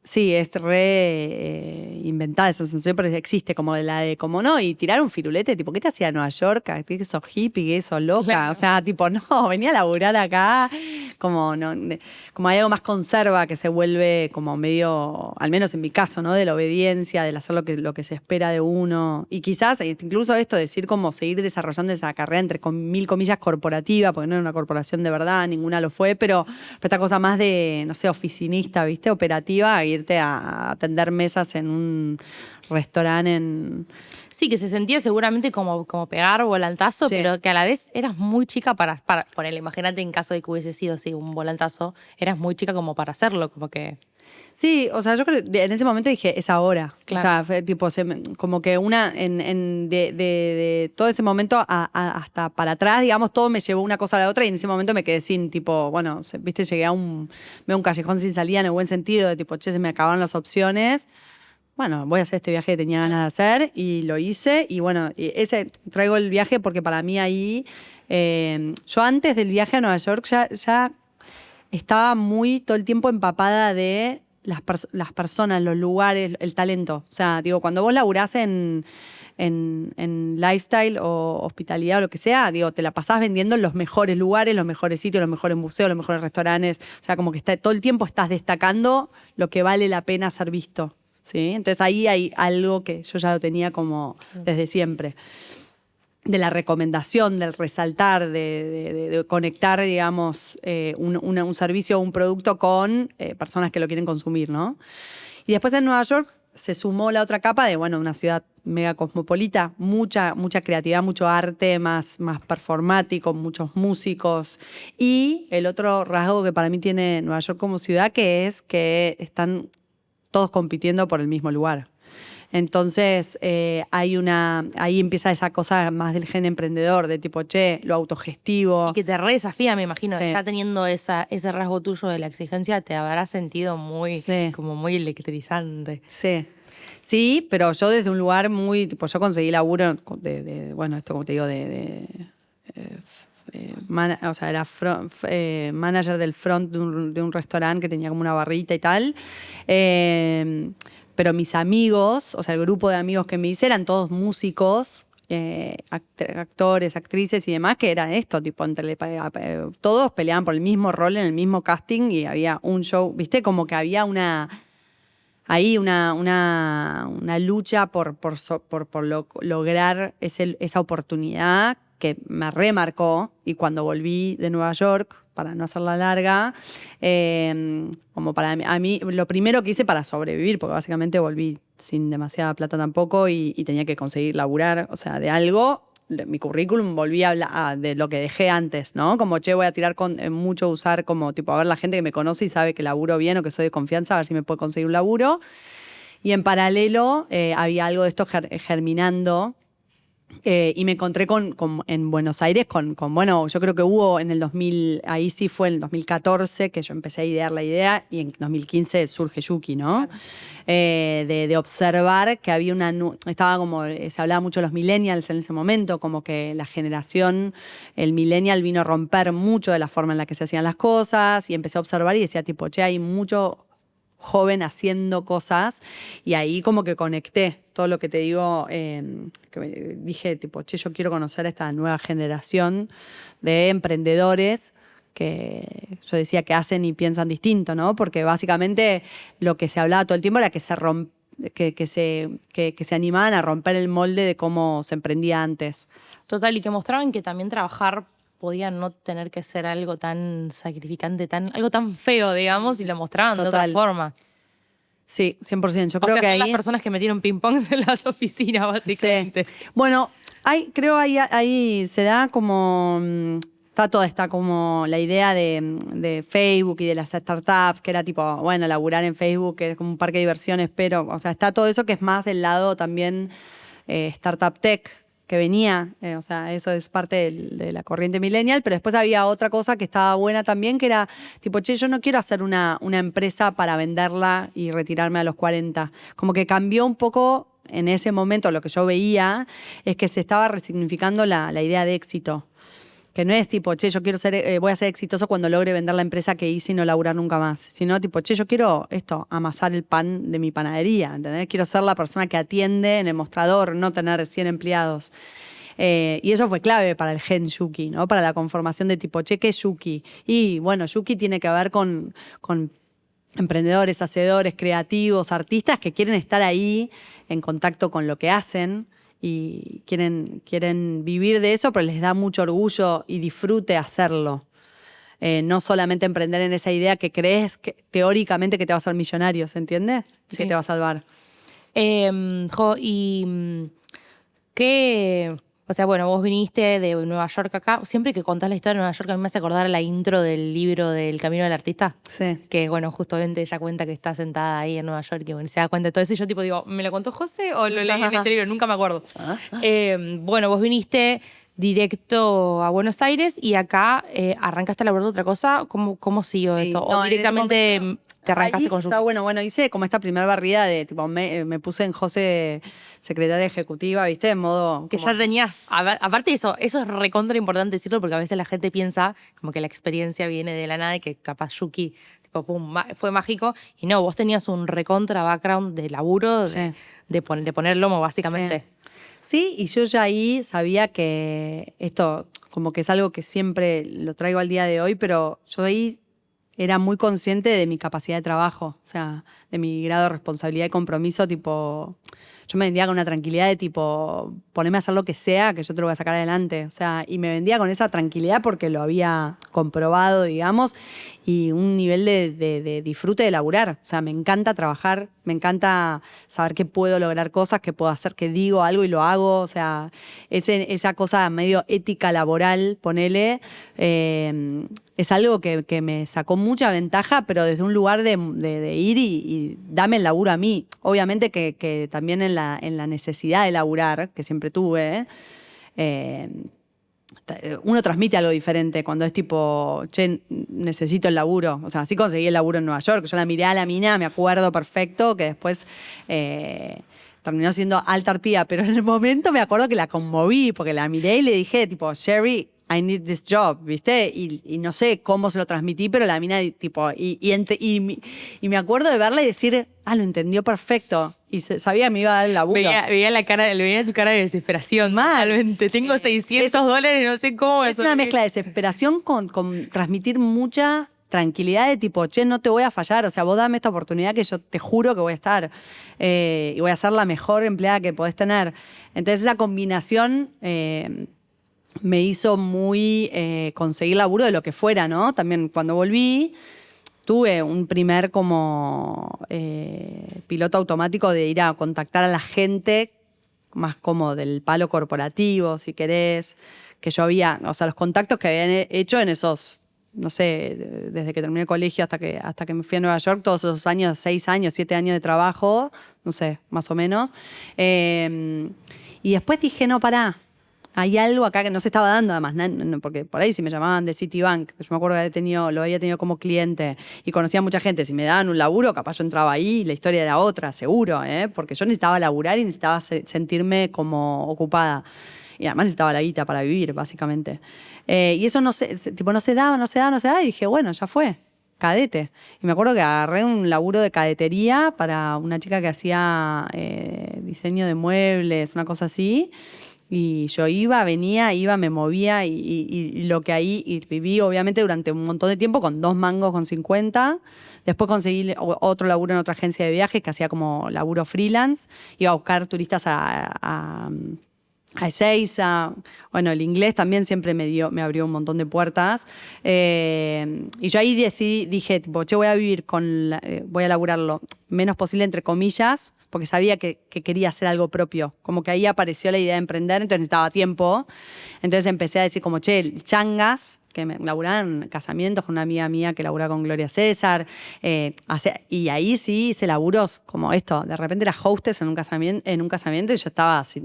Sí, es re inventada esa sensación, pero existe como como no, y tirar un firulete, tipo, ¿qué te hacía en Nueva York? ¿Qué sos hippie? ¿Qué sos loca? Claro. O sea, tipo, no, venía a laburar acá, como hay algo más conserva que se vuelve como medio, al menos en mi caso, ¿no? De la obediencia, del hacer lo que se espera de uno. Y quizás, incluso esto, decir como seguir desarrollando esa carrera entre 1000 comillas corporativa, porque no era una corporación de verdad, ninguna lo fue, pero esta cosa más de, no sé, oficinista, ¿viste? Operativa, irte a atender mesas en un restaurante Sí, que se sentía seguramente como pegar volantazo, pero que a la vez eras muy chica para ponerle, imagínate en caso de que hubiese sido así un volantazo, eras muy chica como para hacerlo, como que... Sí, o sea, yo creo que en ese momento dije, es ahora. Claro. O sea, fue, tipo, como que de todo ese momento hasta para atrás, digamos, todo me llevó una cosa a la otra y en ese momento me quedé sin, tipo, bueno, viste, llegué a un callejón sin salida en el buen sentido, de tipo, che, se me acabaron las opciones. Bueno, voy a hacer este viaje que tenía ganas de hacer y lo hice. Y bueno, traigo el viaje porque para mí ahí, yo antes del viaje a Nueva York ya estaba todo el tiempo empapada de las personas, los lugares, el talento. O sea, digo, cuando vos laburás en lifestyle o hospitalidad o lo que sea, digo, te la pasás vendiendo en los mejores lugares, los mejores sitios, los mejores museos, los mejores restaurantes. O sea, como que todo el tiempo estás destacando lo que vale la pena ser visto. ¿Sí? Entonces ahí hay algo que yo ya lo tenía como desde siempre. de la recomendación, del resaltar, de conectar, digamos, un servicio o un producto con personas que lo quieren consumir, ¿no? Y después en Nueva York se sumó la otra capa de, bueno, una ciudad mega cosmopolita, mucha creatividad, mucho arte más performático, muchos músicos. Y el otro rasgo que para mí tiene Nueva York como ciudad, que es que están todos compitiendo por el mismo lugar. Entonces, ahí empieza esa cosa más del gen emprendedor, de tipo, lo autogestivo. Y que te re desafía, me imagino. Sí. Ya teniendo ese rasgo tuyo de la exigencia, te habrás sentido como muy electrizante. Sí. Sí, pero yo desde un lugar muy, tipo, yo conseguí laburo bueno, esto como te digo, o sea, era manager del front de un restaurante que tenía como una barrita y tal. Pero mis amigos, o sea, el grupo de amigos que me hice eran todos músicos, actores, actrices y demás, que era esto, tipo, todos peleaban por el mismo rol en el mismo casting y había un show, ¿viste? Como que había una lucha por lograr esa oportunidad que me remarcó. Y cuando volví de Nueva York, para no hacerla larga, como para mí, lo primero que hice para sobrevivir, porque básicamente volví sin demasiada plata tampoco y tenía que conseguir laburar, o sea, de algo. Mi currículum volví a hablar de lo que dejé antes, ¿no? Como, voy a tirar mucho usar como, tipo, a ver la gente que me conoce y sabe que laburo bien o que soy de confianza, a ver si me puede conseguir un laburo. Y en paralelo había algo de esto germinando. Y me encontré en Buenos Aires bueno, yo creo que hubo en el 2000, ahí sí fue en el 2014 que yo empecé a idear la idea y en 2015 surge Yuki, ¿no? Claro. De observar que había estaba como, se hablaba mucho de los millennials en ese momento, como que la generación, el millennial vino a romper mucho de la forma en la que se hacían las cosas y empecé a observar y decía tipo, hay mucho joven haciendo cosas y ahí como que conecté todo lo que te digo, que dije tipo, yo quiero conocer a esta nueva generación de emprendedores que yo decía que hacen y piensan distinto, ¿no? Porque básicamente lo que se hablaba todo el tiempo era que se animaban a romper el molde de cómo se emprendía antes. Total, y que mostraban que también trabajar podía no tener que ser algo tan sacrificante, algo tan feo, digamos, y lo mostraban de otra forma. Sí, 100%. Yo creo que ahí las personas que metieron ping-pongs en las oficinas, básicamente. Sí. Bueno, creo ahí se da como... está como la idea de Facebook y de las startups, que era tipo, bueno, laburar en Facebook, que es como un parque de diversiones, pero, o sea, está todo eso que es más del lado también startup tech, que venía, o sea, eso es parte de la corriente millennial, pero después había otra cosa que estaba buena también, que era tipo, yo no quiero hacer una empresa para venderla y retirarme a los 40. Como que cambió un poco en ese momento, lo que yo veía es que se estaba resignificando la idea de éxito. Que no es tipo, yo quiero voy a ser exitoso cuando logre vender la empresa que hice y no laburar nunca más. Sino tipo, yo quiero amasar el pan de mi panadería, ¿entendés? Quiero ser la persona que atiende en el mostrador, no tener 100 empleados. Y eso fue clave para el gen Yuki, ¿no? Para la conformación de tipo, ¿qué es Yuki? Y bueno, Yuki tiene que ver con emprendedores, hacedores, creativos, artistas que quieren estar ahí en contacto con lo que hacen y quieren vivir de eso, pero les da mucho orgullo y disfrute hacerlo. No solamente emprender en esa idea que crees que teóricamente que te va a hacer millonario, ¿se entiende? Sí. Que te va a salvar. ¿Y qué...? O sea, bueno, vos viniste de Nueva York acá. Siempre que contás la historia de Nueva York, a mí me hace acordar la intro del libro del Camino del Artista. Sí. Que, bueno, justamente ella cuenta que está sentada ahí en Nueva York y bueno, se da cuenta de todo eso. Y yo tipo digo, ¿me lo contó José o lo leí en este libro? Nunca me acuerdo. Bueno, vos viniste directo a Buenos Aires y acá arrancaste a laburar de otra cosa. ¿Cómo siguió eso? ¿O directamente te arrancaste con Yuki? Bueno, hice como esta primera barrida de tipo, me puse en José secretaria ejecutiva, ¿viste? En modo... Que ya tenías... Aparte de eso es recontra importante decirlo porque a veces la gente piensa como que la experiencia viene de la nada y que capaz Yuki tipo, pum, fue mágico. Y no, vos tenías un recontra background de laburo, sí, de poner lomo, básicamente. Sí, y yo ya ahí sabía que esto como que es algo que siempre lo traigo al día de hoy, pero yo ahí era muy consciente de mi capacidad de trabajo, o sea, de mi grado de responsabilidad y compromiso, tipo... yo me vendía con una tranquilidad de tipo, poneme a hacer lo que sea, que yo te lo voy a sacar adelante. O sea, y me vendía con esa tranquilidad porque lo había comprobado, digamos, y un nivel de disfrute de laburar. O sea, me encanta trabajar, me encanta saber que puedo lograr cosas, que puedo hacer, que digo algo y lo hago. O sea, esa cosa medio ética laboral, ponele, es algo que me sacó mucha ventaja, pero desde un lugar de ir y dame el laburo a mí. Obviamente que también en la necesidad de laburar, que siempre tuve, uno transmite algo diferente cuando es tipo, che, necesito el laburo. O sea, así conseguí el laburo en Nueva York. Yo la miré a la mina, me acuerdo perfecto, que después terminó siendo alta arpía, pero en el momento me acuerdo que la conmoví, porque la miré y le dije, tipo, Sherry, I need this job, ¿viste? Y no sé cómo se lo transmití, pero la mina, tipo, y me acuerdo de verla y decir, lo entendió perfecto. Y sabía que me iba a dar el laburo. Veía tu cara de desesperación. Malmente, tengo $600, no sé cómo. Es una mezcla de desesperación con transmitir mucha tranquilidad de tipo, che, no te voy a fallar, o sea, vos dame esta oportunidad que yo te juro que voy a estar y voy a ser la mejor empleada que podés tener. Entonces esa combinación me hizo muy conseguir laburo de lo que fuera, ¿no? También cuando volví tuve un primer como piloto automático de ir a contactar a la gente más como del palo corporativo, si querés, que yo había, o sea, los contactos que habían hecho en esos, no sé, desde que terminé el colegio hasta que me fui a Nueva York, todos esos años, 6 años, 7 años de trabajo, no sé, más o menos. Y después dije, no, pará, hay algo acá que no se estaba dando, además, porque por ahí si me llamaban de Citibank, yo me acuerdo que lo había tenido como cliente y conocía a mucha gente, si me daban un laburo, capaz yo entraba ahí y la historia era otra, seguro, porque yo necesitaba laburar y necesitaba sentirme como ocupada. Y además necesitaba la guita para vivir, básicamente. Y eso no se daba, y dije, bueno, ya fue, cadete. Y me acuerdo que agarré un laburo de cadetería para una chica que hacía diseño de muebles, una cosa así. Y yo venía, me movía y lo que ahí viví, obviamente, durante un montón de tiempo con 2 mangos con 50. Después conseguí otro laburo en otra agencia de viajes que hacía como laburo freelance. Iba a buscar turistas a Ezeiza. Bueno, el inglés también siempre me abrió un montón de puertas. Y yo ahí dije, tipo, che, voy a laburar lo menos posible, entre comillas, porque sabía que quería hacer algo propio. Como que ahí apareció la idea de emprender, entonces necesitaba tiempo. Entonces empecé a decir como, che, changas, que me laburaban en casamientos con una amiga mía que laburaba con Gloria César. Y ahí sí hice laburos como esto. De repente era hostess en un casamiento y yo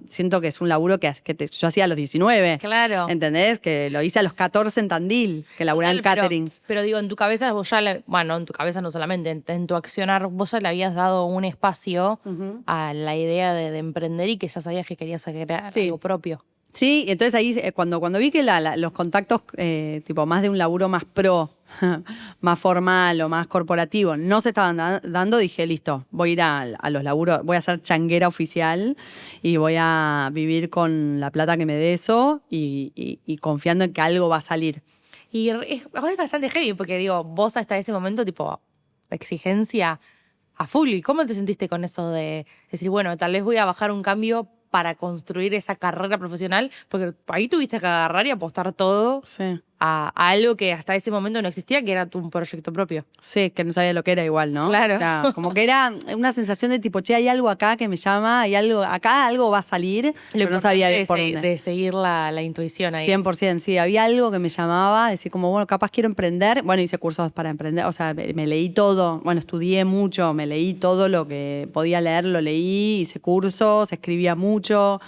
siento que es un laburo que yo hacía a los 19. Claro. ¿Entendés? Que lo hice a los 14 en Tandil, que laburaba en caterings. Pero digo, en tu cabeza vos ya, bueno, en tu cabeza no solamente, en tu accionar vos ya le habías dado un espacio a la idea de emprender y que ya sabías que querías crear algo propio. Sí, entonces ahí cuando vi que los contactos, tipo más de un laburo más más formal o más corporativo, no se estaban dando, dije, listo, voy a ir a los laburos, voy a ser changuera oficial y voy a vivir con la plata que me dé eso y confiando en que algo va a salir. Y es bastante heavy, porque digo, vos hasta ese momento, tipo, exigencia a full. ¿Y cómo te sentiste con eso de decir, bueno, tal vez voy a bajar un cambio para construir esa carrera profesional? Porque ahí tuviste que agarrar y apostar todo a algo que hasta ese momento no existía, que era un proyecto propio. Sí, que no sabía lo que era igual, ¿no? Claro. O sea, como que era una sensación de tipo, che, hay algo acá que me llama, acá algo va a salir, pero no sabía por dónde. De seguir la intuición ahí. 100%, sí. Había algo que me llamaba, decir como, bueno, capaz quiero emprender. Bueno, hice cursos para emprender, o sea, me leí todo. Bueno, estudié mucho, me leí todo lo que podía leer, lo leí, hice cursos, escribía mucho.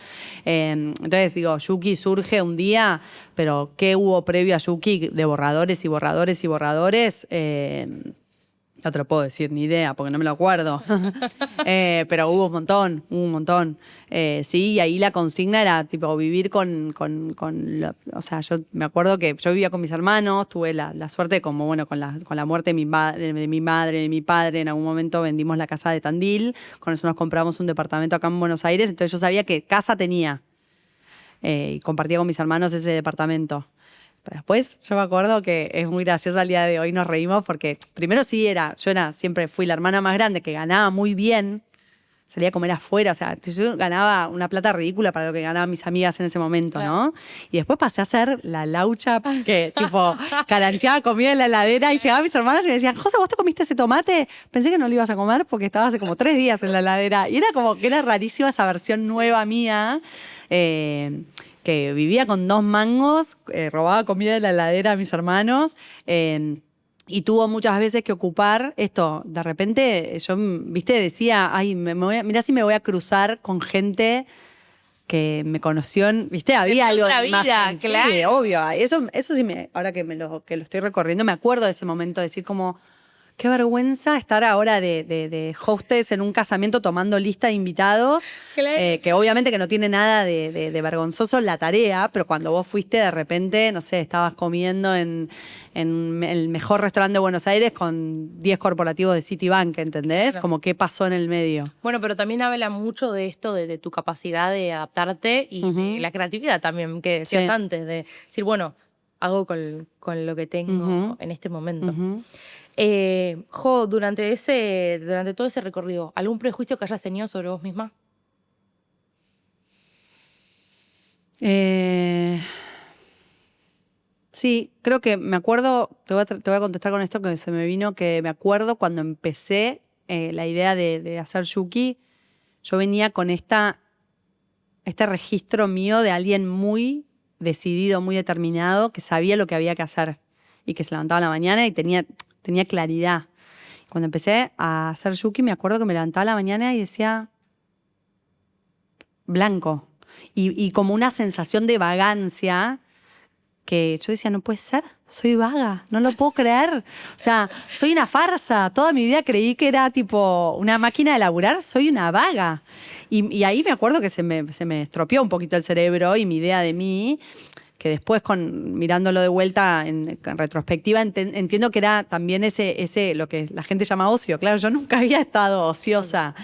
Entonces, digo, Yuki surge un día, pero ¿qué hubo previo a Yuki de borradores y borradores y borradores? No te lo puedo decir, ni idea, porque no me lo acuerdo. Pero hubo un montón. Sí, y ahí la consigna era tipo vivir o sea, yo me acuerdo que yo vivía con mis hermanos, tuve la suerte como, bueno, con la muerte de mi madre, de mi padre, en algún momento vendimos la casa de Tandil, con eso nos compramos un departamento acá en Buenos Aires, entonces yo sabía que casa tenía. Y compartía con mis hermanos ese departamento. Pero después yo me acuerdo que es muy gracioso al día de hoy, nos reímos porque primero siempre fui la hermana más grande que ganaba muy bien. salía a comer afuera, o sea, yo ganaba una plata ridícula para lo que ganaban mis amigas en ese momento, ¿no? Y después pasé a ser la laucha que, tipo, carancheaba comida en la heladera y llegaban mis hermanas y me decían, José, ¿vos te comiste ese tomate? Pensé que no lo ibas a comer porque estaba hace como 3 días en la heladera. Y era como que era rarísima esa versión nueva mía, que vivía con 2 mangos, robaba comida de la heladera a mis hermanos, y tuvo muchas veces que ocupar esto. De repente yo, viste, decía, ay, mirá si me voy a cruzar con gente que me conoció, viste, había algo de vida, imagen. claro. Sí, obvio. Eso sí, ahora que lo estoy recorriendo, me acuerdo de ese momento, de decir como, qué vergüenza estar ahora de hostess en un casamiento tomando lista de invitados, Claro. que obviamente que no tiene nada de vergonzoso la tarea, pero cuando vos fuiste de repente, no sé, estabas comiendo en el mejor restaurante de Buenos Aires con 10 corporativos de Citibank, ¿entendés? Claro. Como qué pasó en el medio. Bueno, pero también habla mucho de esto, de tu capacidad de adaptarte y de la creatividad también, que decías Sí. antes, de decir, bueno, hago con lo que tengo en este momento. Jo, durante todo ese recorrido, ¿algún prejuicio que hayas tenido sobre vos misma? Sí, creo que me acuerdo, te voy a contestar con esto que se me vino, que me acuerdo cuando empecé la idea de hacer Yuki, yo venía con este registro mío de alguien muy decidido, muy determinado, que sabía lo que había que hacer y que se levantaba a la mañana y tenía claridad. Cuando empecé a hacer Yuki, me acuerdo que me levantaba a la mañana y decía blanco. Y como una sensación de vagancia que yo decía, no puede ser, soy vaga, no lo puedo creer. O sea, soy una farsa. Toda mi vida creí que era tipo una máquina de laburar, soy una vaga. Y ahí me acuerdo que se me estropeó un poquito el cerebro y mi idea de mí, que después mirándolo de vuelta en retrospectiva entiendo que era también ese lo que la gente llama ocio. Claro, yo nunca había estado ociosa.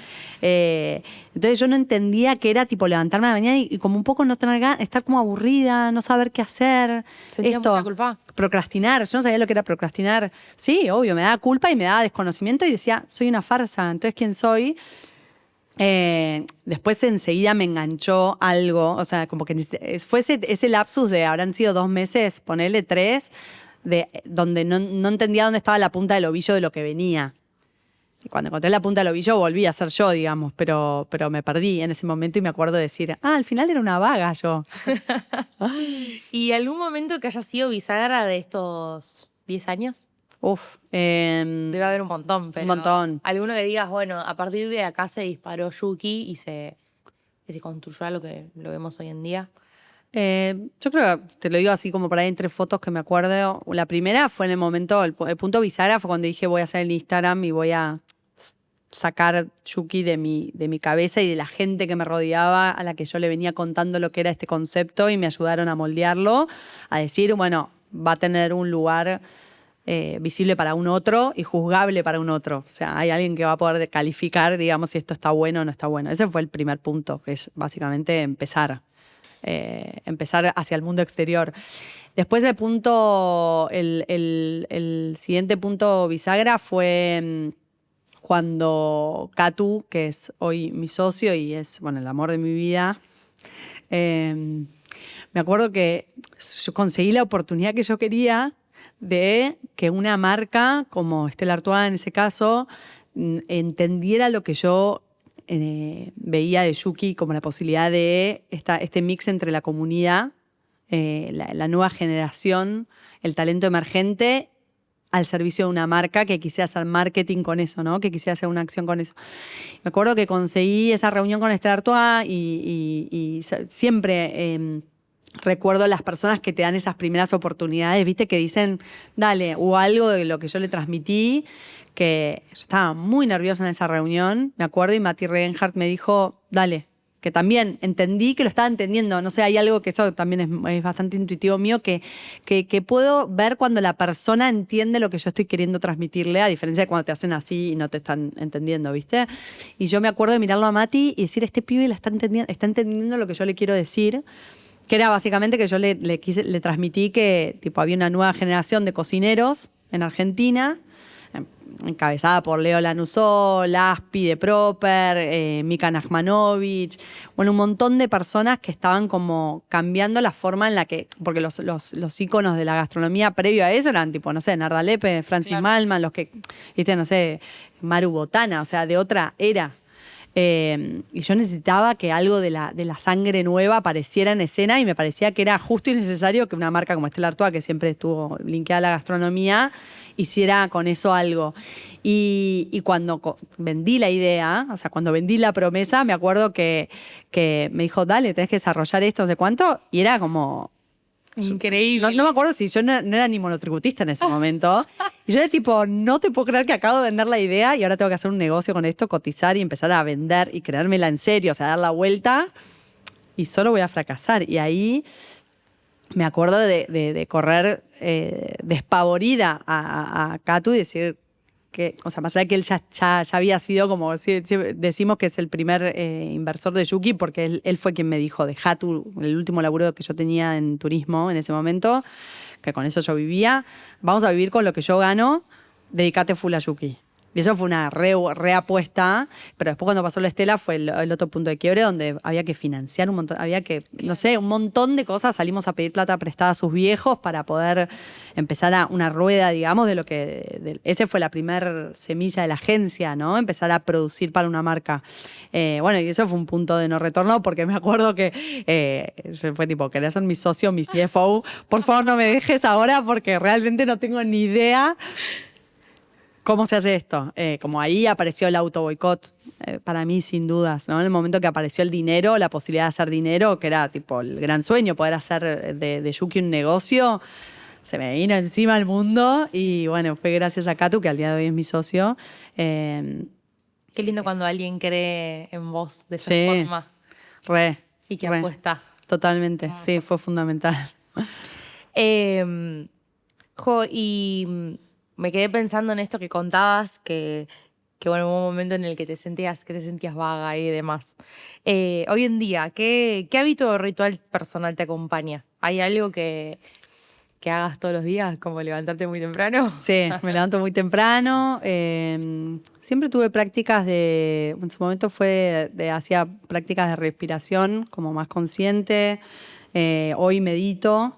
Entonces yo no entendía que era tipo levantarme a la mañana y como un poco no tener ganas, estar como aburrida, no saber qué hacer. ¿Sentías mucha culpa? Procrastinar. Yo no sabía lo que era procrastinar. Sí, obvio, me daba culpa y me daba desconocimiento y decía, soy una farsa. Entonces, ¿quién soy? Después enseguida me enganchó algo, o sea, como que fue ese lapsus de, habrán sido 2 meses, ponerle 3, donde no entendía dónde estaba la punta del ovillo de lo que venía. Y cuando encontré la punta del ovillo volví a ser yo, digamos, pero me perdí en ese momento y me acuerdo de decir, al final era una vaga yo. ¿Y algún momento que hayas sido bisagra de estos 10 años? Uf. Debe haber un montón, pero... Un montón. Alguno que digas, bueno, a partir de acá se disparó Yuki y se construyó a lo que lo vemos hoy en día. Yo creo que te lo digo así como por ahí entre fotos que me acuerdo. La primera fue en el momento, el punto bisagra fue cuando dije voy a hacer el Instagram y voy a sacar Yuki de mi cabeza y de la gente que me rodeaba, a la que yo le venía contando lo que era este concepto y me ayudaron a moldearlo, a decir, bueno, va a tener un lugar visible para un otro y juzgable para un otro. O sea, hay alguien que va a poder calificar, digamos, si esto está bueno o no está bueno. Ese fue el primer punto, que es básicamente empezar hacia el mundo exterior. Después el siguiente punto bisagra fue cuando Katu, que es hoy mi socio y es, bueno, el amor de mi vida, me acuerdo que yo conseguí la oportunidad que yo quería de que una marca como Stella Artois en ese caso entendiera lo que yo veía de Yuki como la posibilidad de este mix entre la comunidad, la nueva generación, el talento emergente al servicio de una marca que quisiera hacer marketing con eso, ¿no? Que quisiera hacer una acción con eso. Me acuerdo que conseguí esa reunión con Stella Artois y siempre recuerdo las personas que te dan esas primeras oportunidades, ¿viste? Que dicen, dale, o algo de lo que yo le transmití, que yo estaba muy nerviosa en esa reunión, me acuerdo, y Mati Regenhardt me dijo, dale, que también entendí que lo estaba entendiendo. No sé, hay algo que eso también es bastante intuitivo mío, que puedo ver cuando la persona entiende lo que yo estoy queriendo transmitirle, a diferencia de cuando te hacen así y no te están entendiendo, ¿viste? Y yo me acuerdo de mirarlo a Mati y decir, este pibe está entendiendo lo que yo le quiero decir, que era básicamente que yo le transmití que tipo, había una nueva generación de cocineros en Argentina, encabezada por Leo Lanusol, Aspi de Proper, Mika Najmanovic, bueno, un montón de personas que estaban como cambiando la forma en la que, porque los íconos de la gastronomía previo a eso eran tipo, no sé, Narda Lepe, Francis Malman, los que, viste, no sé, Maru Botana, o sea, de otra era. Y yo necesitaba que algo de la sangre nueva apareciera en escena y me parecía que era justo y necesario que una marca como Stella Artois, que siempre estuvo linkeada a la gastronomía, hiciera con eso algo. Y cuando vendí la idea, o sea, cuando vendí la promesa, me acuerdo que me dijo, dale, tenés que desarrollar esto, no sé cuánto, y era como... Increíble. No me acuerdo si yo no era ni monotributista en ese momento. Y yo de tipo, no te puedo creer que acabo de vender la idea y ahora tengo que hacer un negocio con esto, cotizar y empezar a vender y creármela en serio, o sea, dar la vuelta y solo voy a fracasar. Y ahí me acuerdo de correr despavorida a Catu y decir que, o sea, más allá de que él ya había sido como, decimos que es el primer inversor de Yuki, porque él fue quien me dijo, dejá el último laburo que yo tenía en turismo en ese momento, que con eso yo vivía, vamos a vivir con lo que yo gano, dedicate full a Yuki. Y eso fue una reapuesta, pero después cuando pasó la Estela fue el otro punto de quiebre donde había que financiar un montón, había que, no sé, un montón de cosas. Salimos a pedir plata prestada a sus viejos para poder empezar una rueda, digamos, de lo que... ese fue la primer semilla de la agencia, ¿no? Empezar a producir para una marca. Bueno, y eso fue un punto de no retorno porque me acuerdo que fue tipo, ¿querés ser mi socio, mi CFO? Por favor, no me dejes ahora porque realmente no tengo ni idea ¿cómo se hace esto? Como ahí apareció el auto boicot, para mí sin dudas, ¿no? En el momento que apareció el dinero, la posibilidad de hacer dinero, que era tipo el gran sueño, poder hacer de Yuki un negocio, se me vino encima el mundo y bueno, fue gracias a Catu, que al día de hoy es mi socio. Qué lindo cuando alguien cree en vos de esa forma. Y que apuesta. Totalmente, hermoso. Sí, fue fundamental. Y me quedé pensando en esto que contabas, que bueno, hubo un momento en el que te sentías vaga y demás. Hoy en día, ¿qué hábito o ritual personal te acompaña? ¿Hay algo que hagas todos los días, como levantarte muy temprano? Sí, me levanto muy temprano. Siempre tuve prácticas en su momento hacía prácticas de respiración, como más consciente. Hoy medito.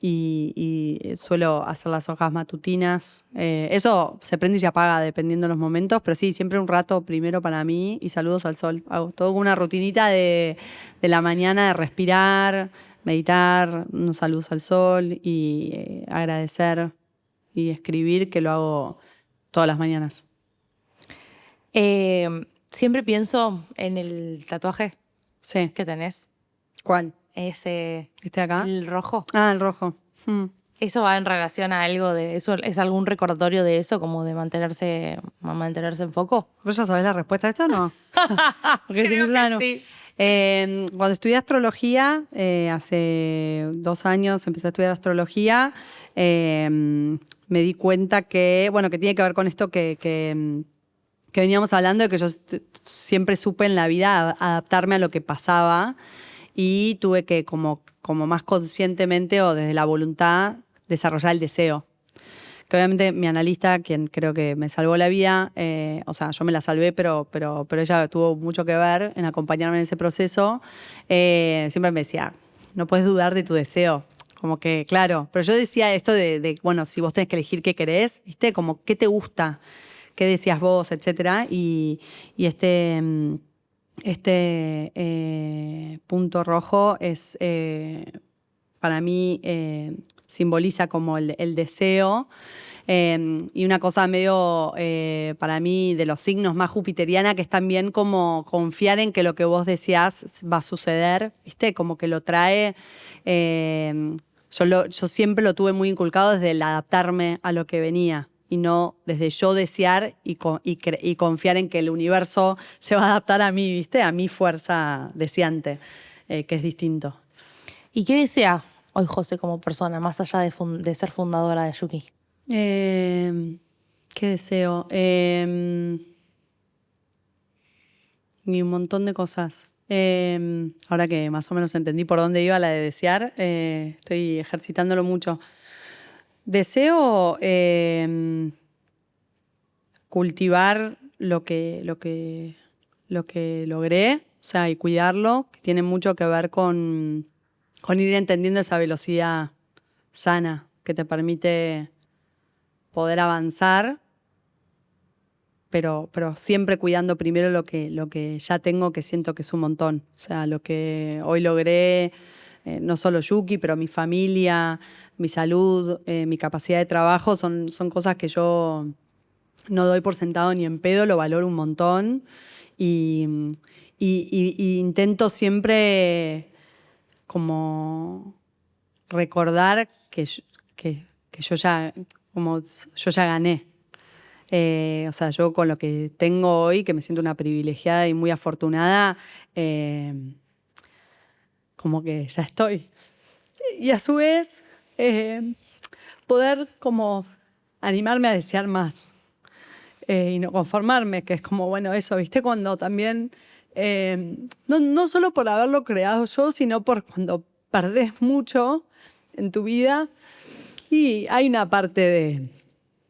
Y suelo hacer las hojas matutinas. Eso se prende y se apaga dependiendo de los momentos, pero sí, siempre un rato primero para mí y saludos al sol. Hago todo con una rutinita de la mañana de respirar, meditar, unos saludos al sol y agradecer y escribir, que lo hago todas las mañanas. Siempre pienso en el tatuaje que tenés. ¿Cuál? ¿Este acá? El rojo. Ah, el rojo. ¿Eso va en relación a algo de eso? ¿Es algún recordatorio de eso, como de mantenerse en foco? ¿Vos ya sabés la respuesta a esto o no? Porque creo que sí. Cuando estudié astrología, hace 2 años empecé a estudiar astrología, me di cuenta que tiene que ver con esto que veníamos hablando, de que yo siempre supe en la vida adaptarme a lo que pasaba. Y tuve que, como más conscientemente o desde la voluntad, desarrollar el deseo. Que obviamente mi analista, quien creo que me salvó la vida, o sea, yo me la salvé, pero ella tuvo mucho que ver en acompañarme en ese proceso, siempre me decía, no puedes dudar de tu deseo. Como que, claro, pero yo decía esto de bueno, si vos tenés que elegir qué querés, ¿viste? Como qué te gusta, qué decías vos, etcétera. Y este punto rojo es, para mí, simboliza como el deseo. Y una cosa medio, para mí, de los signos más jupiteriana, que es también como confiar en que lo que vos deseás va a suceder, ¿viste? Como que lo trae. Yo siempre lo tuve muy inculcado desde el adaptarme a lo que venía. Y no desde yo desear y confiar en que el universo se va a adaptar a mí, ¿viste? A mi fuerza deseante, que es distinto. ¿Y qué desea hoy José como persona, más allá de ser fundadora de Yuki? ¿Qué deseo? Y un montón de cosas. Ahora que más o menos entendí por dónde iba la de desear, estoy ejercitándolo mucho. Deseo cultivar lo que logré, o sea, y cuidarlo, que tiene mucho que ver con ir entendiendo esa velocidad sana que te permite poder avanzar, pero siempre cuidando primero lo que ya tengo, que siento que es un montón. O sea, lo que hoy logré, no solo Yuki, pero mi familia, mi salud, mi capacidad de trabajo, son cosas que yo no doy por sentado ni en pedo, lo valoro un montón. Y intento siempre como recordar que yo ya, como yo ya gané. O sea, yo con lo que tengo hoy, que me siento una privilegiada y muy afortunada, como que ya estoy. Y a su vez, poder como animarme a desear más y no conformarme, que es como, bueno, eso, ¿viste? Cuando también, no solo por haberlo creado yo, sino por cuando perdés mucho en tu vida y hay una parte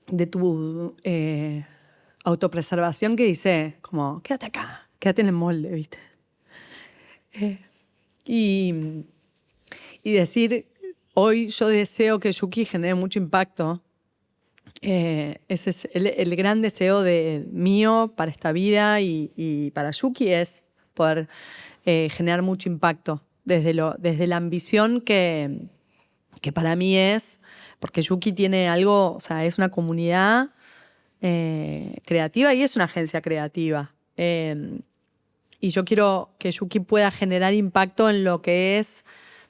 de tu autopreservación que dice como, quédate acá, quédate en el molde, ¿viste? Y decir, hoy yo deseo que Yuki genere mucho impacto. Ese es el gran deseo mío para esta vida y para Yuki, es poder generar mucho impacto desde la ambición que para mí es, porque Yuki tiene algo, o sea, es una comunidad creativa y es una agencia creativa. Y yo quiero que Yuki pueda generar impacto en lo que es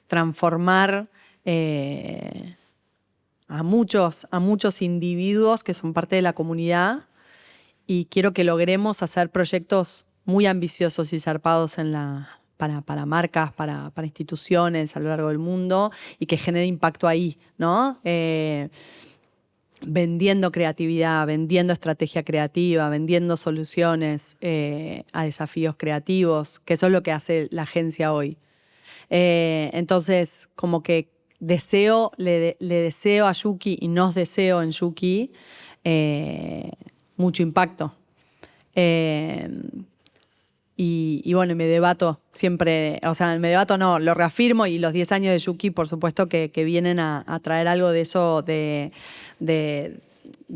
transformar a muchos individuos que son parte de la comunidad, y quiero que logremos hacer proyectos muy ambiciosos y zarpados para marcas, para instituciones a lo largo del mundo, y que genere impacto ahí, ¿no? Vendiendo creatividad, vendiendo estrategia creativa, vendiendo soluciones a desafíos creativos, que eso es lo que hace la agencia hoy. Entonces, como que le deseo a Yuki y nos deseo en Yuki mucho impacto. Y bueno, me debato siempre, o sea, me debato no, lo reafirmo, y los 10 años de Yuki, por supuesto que vienen a traer algo de eso, de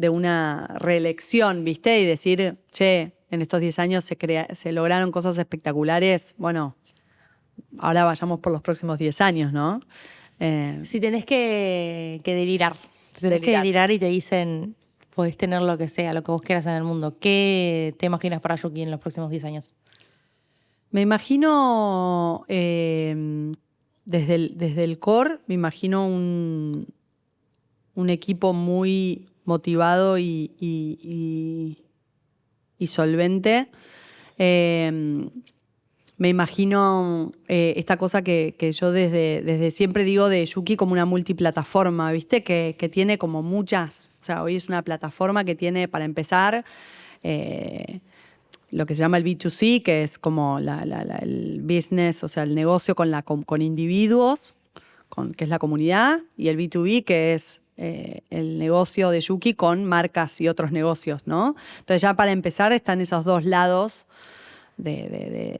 una reelección, ¿viste? Y decir, che, en estos 10 años se lograron cosas espectaculares, bueno, ahora vayamos por los próximos 10 años, ¿no? Si tenés que delirar, que delirar y te dicen, podés tener lo que sea, lo que vos quieras en el mundo, ¿qué te imaginas para Yuki en los próximos 10 años? Me imagino, desde el core, me imagino un equipo muy motivado y solvente. Me imagino esta cosa que yo desde siempre digo de Yuki como una multiplataforma, ¿viste? Que tiene como muchas, o sea, hoy es una plataforma que tiene, para empezar, lo que se llama el B2C, que es como el business, o sea, el negocio con individuos, que es la comunidad, y el B2B, que es el negocio de Yuki con marcas y otros negocios, ¿no? Entonces ya para empezar están esos dos lados del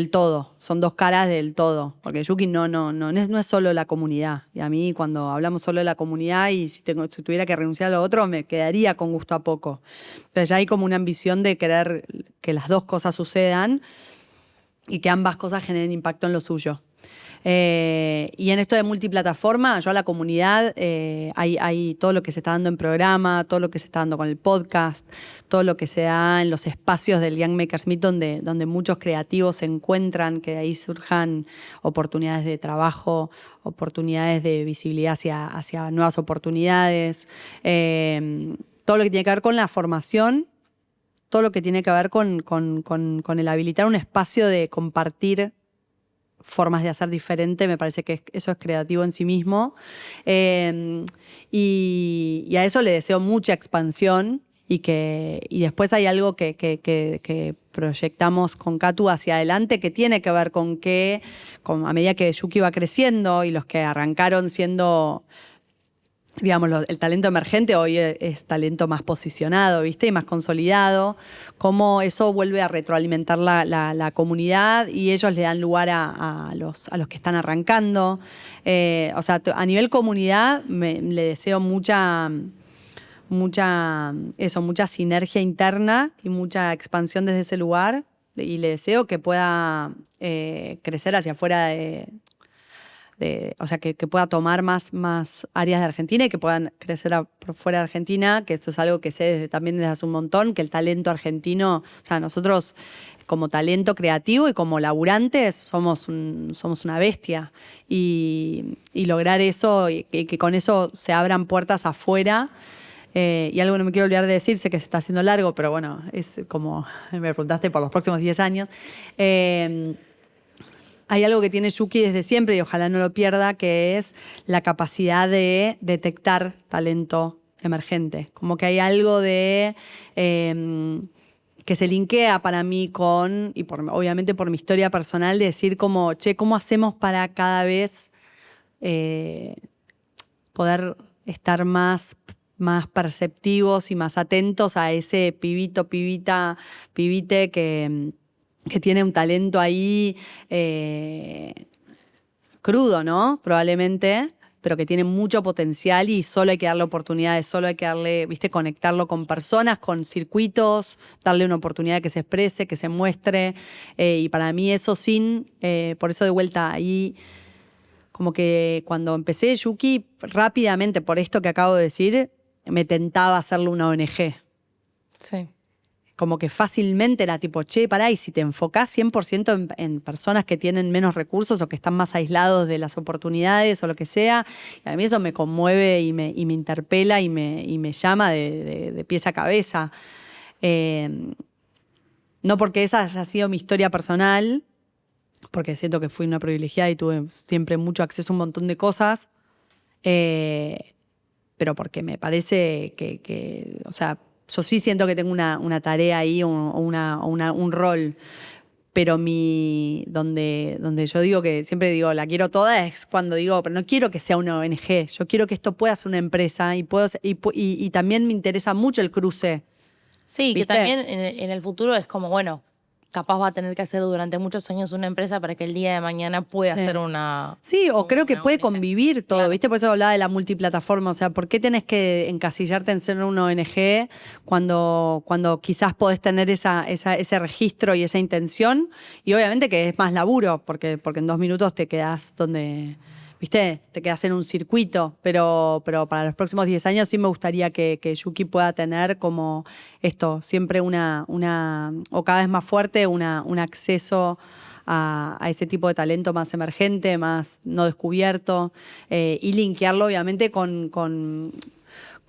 todo, son dos caras del todo, porque Yuki no es solo la comunidad, y a mí cuando hablamos solo de la comunidad y si tuviera que renunciar a lo otro me quedaría con gusto a poco. Entonces ya hay como una ambición de querer que las dos cosas sucedan y que ambas cosas generen impacto en lo suyo. Y en esto de multiplataforma, yo a la comunidad, hay todo lo que se está dando en programa, todo lo que se está dando con el podcast, todo lo que se da en los espacios del Young Makers Meet, donde muchos creativos se encuentran, que de ahí surjan oportunidades de trabajo, oportunidades de visibilidad hacia nuevas oportunidades, todo lo que tiene que ver con la formación, todo lo que tiene que ver con el habilitar un espacio de compartir formas de hacer diferente, me parece que eso es creativo en sí mismo. Y a eso le deseo mucha expansión, y después hay algo que proyectamos con Katu hacia adelante, que tiene que ver con a medida que Yuki va creciendo y los que arrancaron siendo digamos, el talento emergente hoy es talento más posicionado, ¿viste? Y más consolidado, cómo eso vuelve a retroalimentar la comunidad y ellos le dan lugar a los que están arrancando. O sea, a nivel comunidad le deseo mucha sinergia interna y mucha expansión desde ese lugar y le deseo que pueda crecer hacia afuera o sea, que pueda tomar más áreas de Argentina y que puedan crecer por fuera de Argentina, que esto es algo que sé también desde hace un montón, que el talento argentino, o sea, nosotros como talento creativo y como laburantes somos una bestia y lograr eso y que con eso se abran puertas afuera. Y algo que no me quiero olvidar de decir, sé que se está haciendo largo, pero bueno, es como me preguntaste por los próximos 10 años. Hay algo que tiene Yuki desde siempre y ojalá no lo pierda, que es la capacidad de detectar talento emergente. Como que hay algo de que se linkea para mí con, y obviamente por mi historia personal, de decir como, che, ¿cómo hacemos para cada vez poder estar más perceptivos y más atentos a ese pibite que tiene un talento ahí crudo, ¿no? Probablemente, pero que tiene mucho potencial y solo hay que darle oportunidades, solo hay que darle, ¿viste? Conectarlo con personas, con circuitos, darle una oportunidad de que se exprese, que se muestre. Y para mí eso por eso de vuelta ahí, como que cuando empecé Yuki, rápidamente, por esto que acabo de decir, me tentaba hacerle una ONG. Sí. Como que fácilmente era tipo, che, pará, y si te enfocás 100% en personas que tienen menos recursos o que están más aislados de las oportunidades o lo que sea, y a mí eso me conmueve y me interpela y me llama de pies a cabeza. No porque esa haya sido mi historia personal, porque siento que fui una privilegiada y tuve siempre mucho acceso a un montón de cosas, pero porque me parece que o sea, yo sí siento que tengo una tarea ahí o un rol, pero donde yo digo que siempre digo, la quiero toda, es cuando digo, pero no quiero que sea una ONG, yo quiero que esto pueda ser una empresa y también me interesa mucho el cruce. Sí, ¿Viste? que también en el futuro es como, bueno, capaz va a tener que hacer durante muchos años una empresa para que el día de mañana pueda hacer una... Sí, o creo que puede ONG. convivir todo, Claro. ¿viste? Por eso hablaba de la multiplataforma. O sea, ¿por qué tenés que encasillarte en ser una ONG cuando quizás podés tener ese registro y esa intención? Y obviamente que es más laburo, porque en 2 minutos te quedás donde... ¿Viste? Te quedas en un circuito, pero para los próximos 10 años sí me gustaría que Yuki pueda tener como esto, siempre o cada vez más fuerte, un acceso a ese tipo de talento más emergente, más no descubierto, y linkearlo obviamente con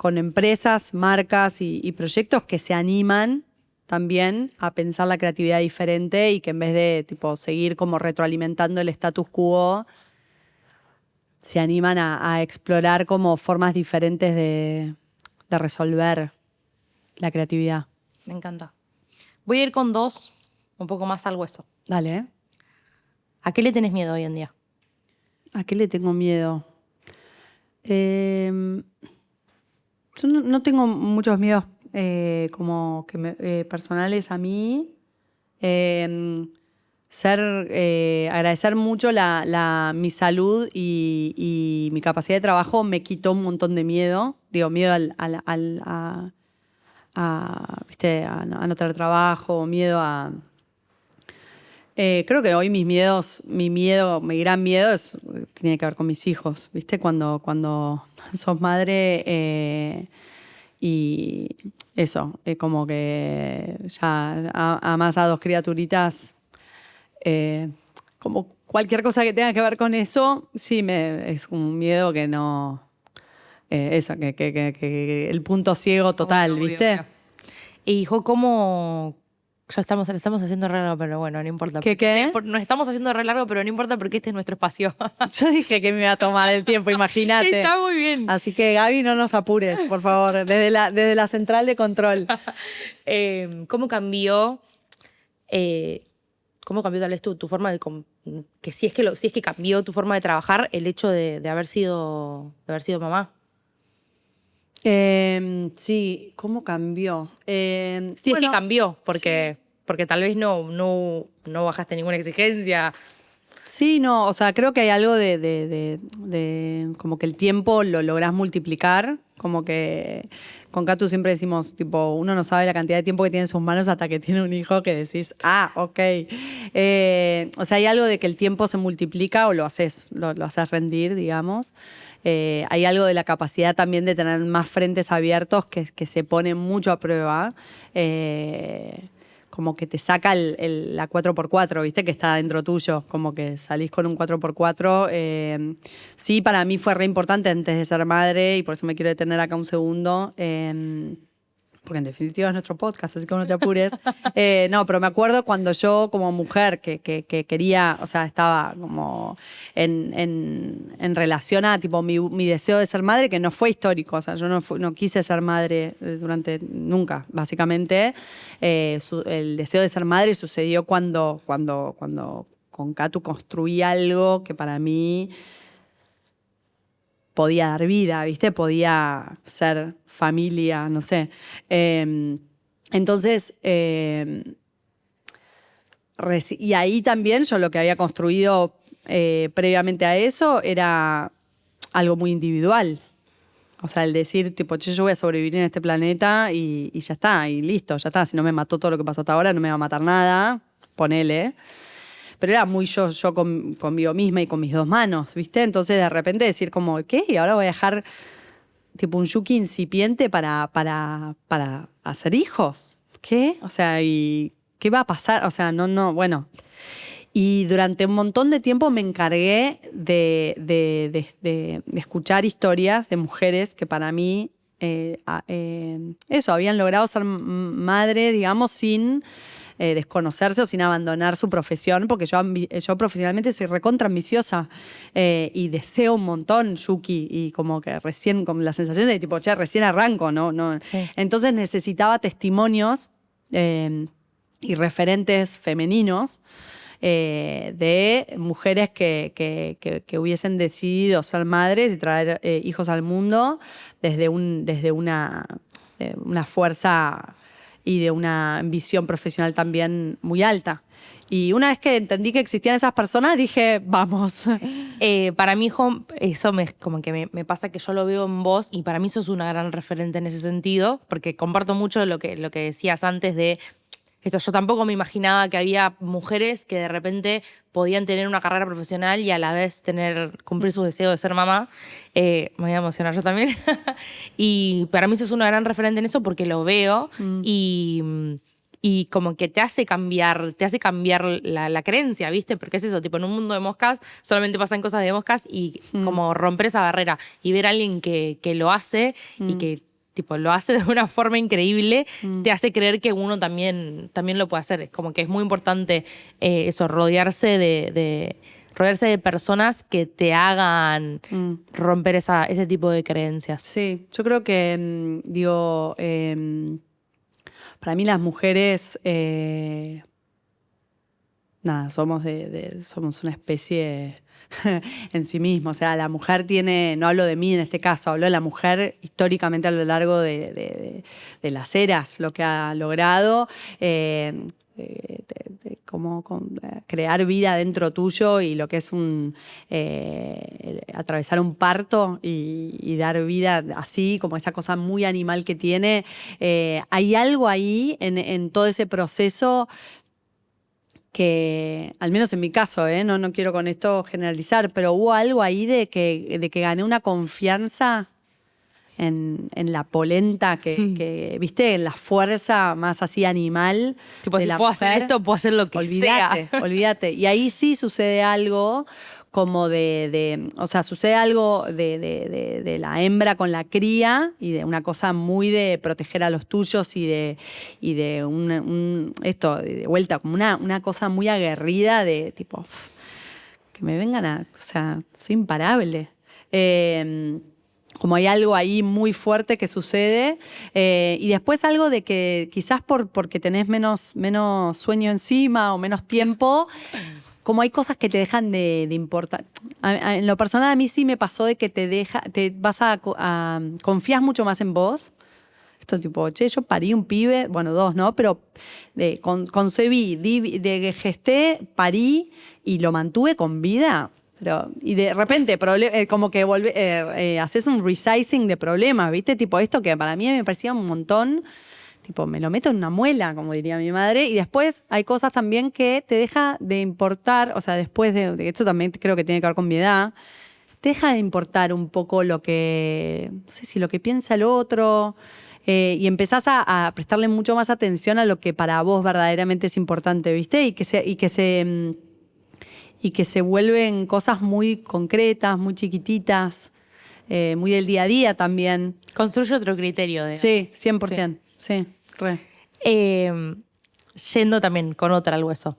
empresas, marcas y proyectos que se animan también a pensar la creatividad diferente y que en vez de tipo seguir como retroalimentando el status quo, se animan a explorar como formas diferentes de resolver la creatividad. Me encanta. Voy a ir con 2, un poco más al hueso. Dale, ¿eh? ¿A qué le tenés miedo hoy en día? ¿A qué le tengo miedo? Yo no tengo muchos miedos como que personales a mí. Agradecer mucho mi salud y mi capacidad de trabajo me quitó un montón de miedo. Digo, miedo ¿viste? A no tener trabajo, miedo a... creo que hoy mi gran miedo tiene que ver con mis hijos, ¿viste? Cuando sos madre y eso, como que ya amás a 2 criaturitas, como cualquier cosa que tenga que ver con eso, sí, es un miedo que no... eso, que el punto ciego total, Obvio, ¿viste? obvio. Y hijo, ¿cómo...? Ya estamos haciendo re largo, pero bueno, no importa. ¿Qué? Nos estamos haciendo re largo, pero no importa porque este es nuestro espacio. Yo dije que me iba a tomar el tiempo, imagínate. Está muy bien. Así que, Gaby, no nos apures, por favor, desde la central de control. ¿Cómo cambió tal vez tu forma de... que si es que cambió tu forma de trabajar el hecho de haber sido mamá? Sí, ¿cómo cambió? Sí, bueno, es que cambió, porque tal vez no bajaste ninguna exigencia. Sí, no, o sea, creo que hay algo de como que el tiempo lo lográs multiplicar, como que con Catu siempre decimos, tipo, uno no sabe la cantidad de tiempo que tiene en sus manos hasta que tiene un hijo que decís, ok. O sea, hay algo de que el tiempo se multiplica o lo haces rendir, digamos. Hay algo de la capacidad también de tener más frentes abiertos que se pone mucho a prueba. Como que te saca la 4x4, ¿viste? Que está dentro tuyo, como que salís con un 4x4. Sí, para mí fue re importante antes de ser madre y por eso me quiero detener acá un segundo. Porque en definitiva es nuestro podcast, así que no te apures. No, pero me acuerdo cuando yo como mujer que quería, o sea, estaba como en relación a tipo mi deseo de ser madre, que no fue histórico, o sea, yo no quise ser madre durante nunca, básicamente. El deseo de ser madre sucedió cuando con Catu construí algo que para mí podía dar vida, ¿viste? Podía ser familia, no sé. Entonces, y ahí también yo lo que había construido previamente a eso era algo muy individual. O sea, el decir, tipo, che, yo voy a sobrevivir en este planeta y ya está, y listo, ya está. Si no me mató todo lo que pasó hasta ahora, no me va a matar nada, ponele. Pero era muy yo conmigo misma y con mis dos manos, ¿viste? Entonces de repente decir como, ¿qué? Y ahora voy a dejar tipo un Yuki incipiente para hacer hijos. ¿Qué? O sea, ¿y qué va a pasar? O sea, bueno. Y durante un montón de tiempo me encargué de escuchar historias de mujeres que para mí, eso, habían logrado ser madre, digamos, sin desconocerse o sin abandonar su profesión, porque yo profesionalmente soy recontra ambiciosa y deseo un montón Yuki y como que recién, con la sensación de tipo, che, recién arranco, ¿no? Sí. Entonces necesitaba testimonios y referentes femeninos de mujeres que hubiesen decidido ser madres y traer hijos al mundo desde una fuerza y de una ambición profesional también muy alta. Y una vez que entendí que existían esas personas, dije, vamos. Para mi hijo, eso como que me pasa que yo lo veo en vos y para mí sos una gran referente en ese sentido, porque comparto mucho lo que decías antes de esto. Yo tampoco me imaginaba que había mujeres que de repente podían tener una carrera profesional y a la vez cumplir su deseo de ser mamá. Me voy a emocionar yo también. Y para mí sos una gran referente en eso porque lo veo y como que te hace cambiar la creencia, ¿viste? Porque es eso, tipo, en un mundo de moscas solamente pasan cosas de moscas y como romper esa barrera y ver a alguien que lo hace y que tipo, lo hace de una forma increíble, te hace creer que uno también lo puede hacer. Es como que es muy importante eso, rodearse de personas que te hagan romper ese tipo de creencias. Sí, yo creo que, para mí las mujeres, nada, somos somos una especie en sí mismo. O sea, la mujer tiene, no hablo de mí en este caso, hablo de la mujer históricamente a lo largo de las eras, lo que ha logrado, crear vida dentro tuyo y lo que es atravesar un parto y dar vida así, como esa cosa muy animal que tiene. Hay algo ahí en todo ese proceso que, al menos en mi caso, no quiero con esto generalizar, pero hubo algo ahí de que gané una confianza en la polenta que viste, en la fuerza más así animal. Tipo, de si la puedo mujer. hacer esto, puedo hacer lo que sea. Olvídate. Y ahí sí sucede algo como o sea, sucede algo de la hembra con la cría y de una cosa muy de proteger a los tuyos y de esto, de vuelta, como una cosa muy aguerrida de tipo, que me vengan o sea, soy imparable. Como hay algo ahí muy fuerte que sucede. Y después algo de que quizás porque tenés menos sueño encima o menos tiempo, como hay cosas que te dejan de importar. En lo personal a mí sí me pasó de que confías mucho más en vos. Esto tipo, che, yo parí un pibe, bueno, 2, ¿no? Pero concebí, gesté, parí y lo mantuve con vida. Y de repente, como que haces un resizing de problemas, ¿viste? Tipo, esto que para mí me parecía un montón, tipo, me lo meto en una muela, como diría mi madre. Y después hay cosas también que te deja de importar, o sea, después de esto también creo que tiene que ver con mi edad, te deja de importar un poco no sé si lo que piensa el otro. Y empezás a prestarle mucho más atención a lo que para vos verdaderamente es importante, ¿viste? Y que se vuelven cosas muy concretas, muy chiquititas, muy del día a día también. Construye otro criterio. Sí, 100%. Sí, re. Yendo también con otra al hueso.